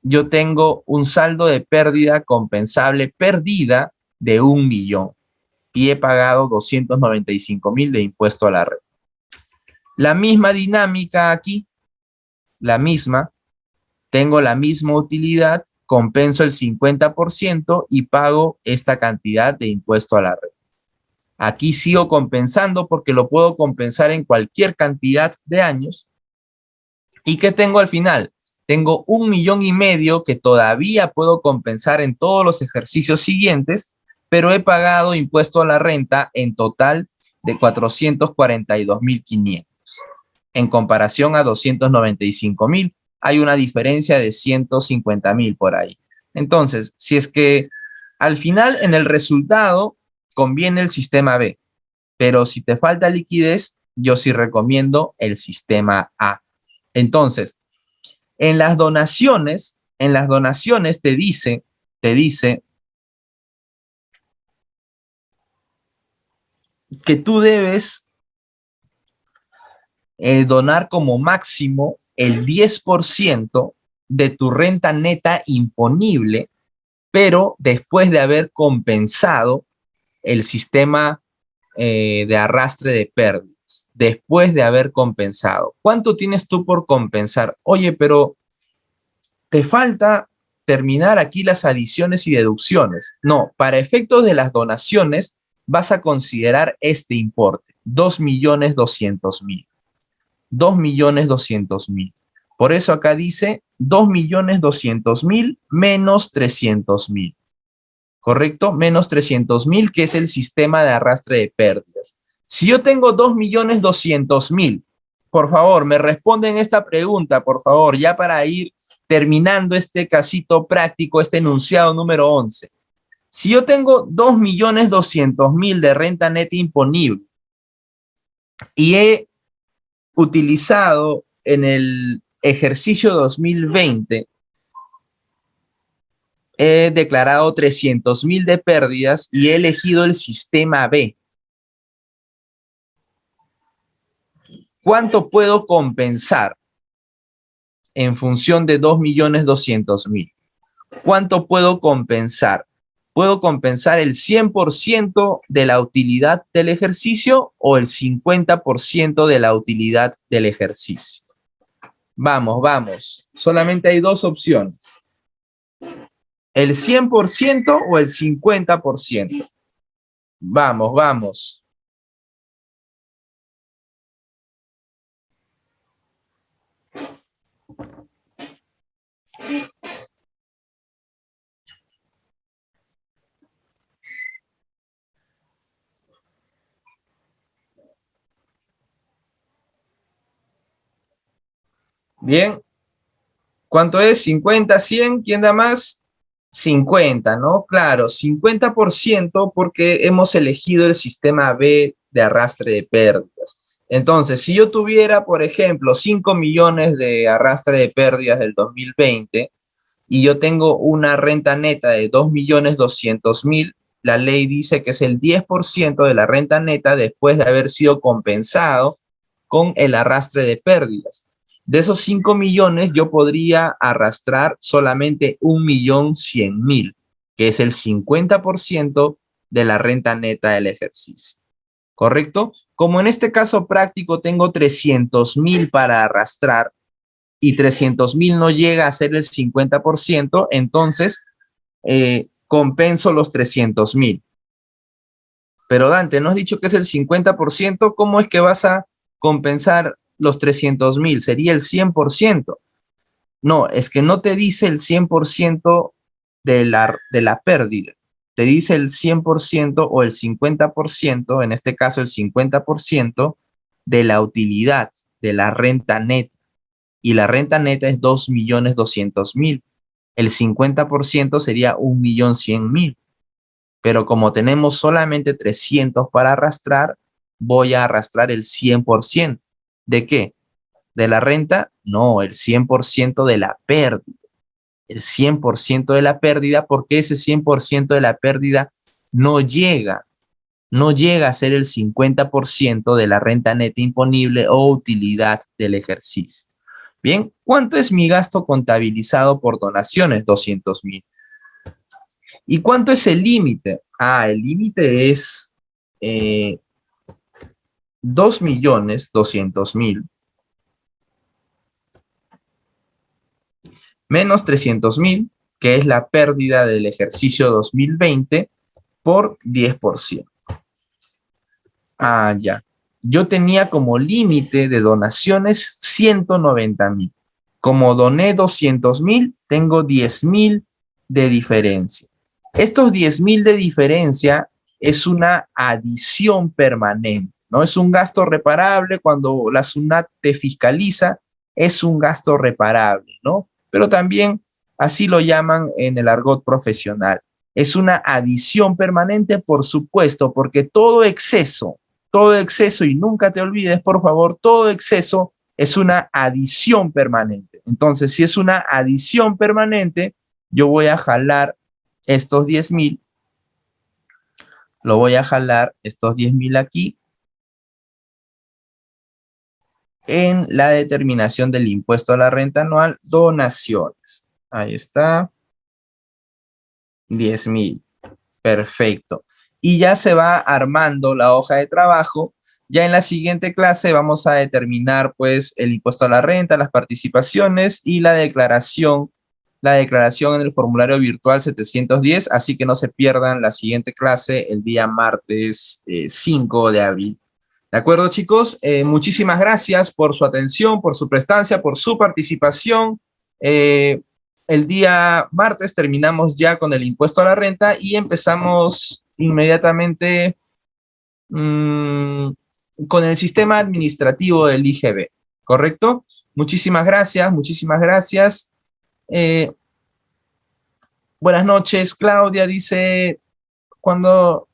yo tengo un saldo de pérdida compensable perdida de 1.000.000 y he pagado 295.000 de impuesto a la renta. La misma dinámica aquí, la misma, tengo la misma utilidad, compenso el 50% y pago esta cantidad de impuesto a la renta. Aquí sigo compensando porque lo puedo compensar en cualquier cantidad de años. ¿Y qué tengo al final? Tengo 1.500.000 que todavía puedo compensar en todos los ejercicios siguientes, pero he pagado impuesto a la renta en total de 442.500. En comparación a 295.000, hay una diferencia de 150.000 por ahí. Entonces, si es que al final en el resultado conviene el sistema B, pero si te falta liquidez, yo sí recomiendo el sistema A. Entonces, en las donaciones te dice que tú debes donar como máximo el 10% de tu renta neta imponible, pero después de haber compensado el sistema de arrastre de pérdidas, después de haber compensado. ¿Cuánto tienes tú por compensar? Oye, pero te falta terminar aquí las adiciones y deducciones. No, para efectos de las donaciones vas a considerar este importe, 2.200.000. 2.200.000. Por eso acá dice 2.200.000 menos 300.000. ¿Correcto? Menos 300.000, que es el sistema de arrastre de pérdidas. Si yo tengo 2.200.000, por favor, me responden esta pregunta, por favor, ya para ir terminando este casito práctico, este enunciado número 11. Si yo tengo 2.200.000 de renta neta imponible y he utilizado en el ejercicio 2020, he declarado 300.000 de pérdidas y he elegido el sistema B. ¿Cuánto puedo compensar en función de 2.200.000? ¿Cuánto puedo compensar? ¿Puedo compensar el 100% de la utilidad del ejercicio o el 50% de la utilidad del ejercicio? Vamos, vamos. Solamente hay dos opciones. ¿El 100% o el 50%? Vamos, vamos. Bien. ¿Cuánto es? 50, 100. ¿Quién da más? 50, ¿no? Claro, 50% porque hemos elegido el sistema B de arrastre de pérdidas. Entonces, si yo tuviera, por ejemplo, 5 millones de arrastre de pérdidas del 2020 y yo tengo una renta neta de 2.200.000, la ley dice que es el 10% de la renta neta después de haber sido compensado con el arrastre de pérdidas. De esos 5 millones, yo podría arrastrar solamente 1.100.000, que es el 50% de la renta neta del ejercicio. ¿Correcto? Como en este caso práctico tengo 300.000 para arrastrar y 300.000 no llega a ser el 50%, entonces compenso los 300.000. Pero Dante, ¿no has dicho que es el 50%? ¿Cómo es que vas a compensar los 300.000? Sería el 100%. No, es que no te dice el 100% de la pérdida. Te dice el 100% o el 50%, en este caso el 50% de la utilidad, de la renta neta. Y la renta neta es 2.200.000. El 50% sería 1.100.000. Pero como tenemos solamente 300 para arrastrar, voy a arrastrar el 100%. ¿De qué? ¿De la renta? No, el 100% de la pérdida. El 100% de la pérdida, porque ese 100% de la pérdida no llega, no llega a ser el 50% de la renta neta imponible o utilidad del ejercicio. Bien, ¿cuánto es mi gasto contabilizado por donaciones? 200.000. ¿Y cuánto es el límite? El límite es 2.200.000 menos 300.000, que es la pérdida del ejercicio 2020 por 10%. Ya. Yo tenía como límite de donaciones 190.000. Como doné 200.000, tengo 10.000 de diferencia. Estos 10.000 de diferencia es una adición permanente, ¿no? Es un gasto reparable cuando la SUNAT te fiscaliza, es un gasto reparable, ¿no? Pero también así lo llaman en el argot profesional. Es una adición permanente, por supuesto, porque todo exceso, y nunca te olvides, por favor, todo exceso es una adición permanente. Entonces, si es una adición permanente, yo voy a jalar estos 10.000, lo voy a jalar estos 10.000 aquí en la determinación del impuesto a la renta anual, donaciones. Ahí está, 10.000. Perfecto. Y ya se va armando la hoja de trabajo. Ya en la siguiente clase vamos a determinar pues el impuesto a la renta, las participaciones y la declaración en el formulario virtual 710, así que no se pierdan la siguiente clase el día martes 5 de abril. ¿De acuerdo, chicos? Muchísimas gracias por su atención, por su prestancia, por su participación. El día martes terminamos ya con el impuesto a la renta y empezamos inmediatamente con el sistema administrativo del IGB, ¿correcto? Muchísimas gracias, muchísimas gracias. Buenas noches, Claudia dice, cuando...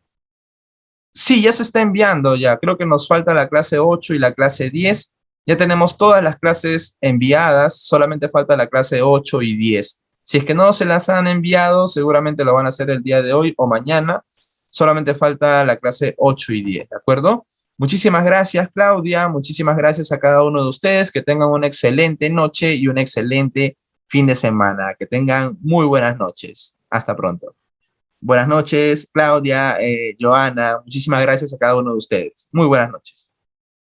Sí, ya se está enviando ya. Creo que nos falta la clase 8 y la clase 10. Ya tenemos todas las clases enviadas, solamente falta la clase 8 y 10. Si es que no se las han enviado, seguramente lo van a hacer el día de hoy o mañana. Solamente falta la clase 8 y 10, ¿de acuerdo? Muchísimas gracias, Claudia. Muchísimas gracias a cada uno de ustedes. Que tengan una excelente noche y un excelente fin de semana. Que tengan muy buenas noches. Hasta pronto. Buenas noches, Claudia, Joana. Muchísimas gracias a cada uno de ustedes. Muy buenas noches.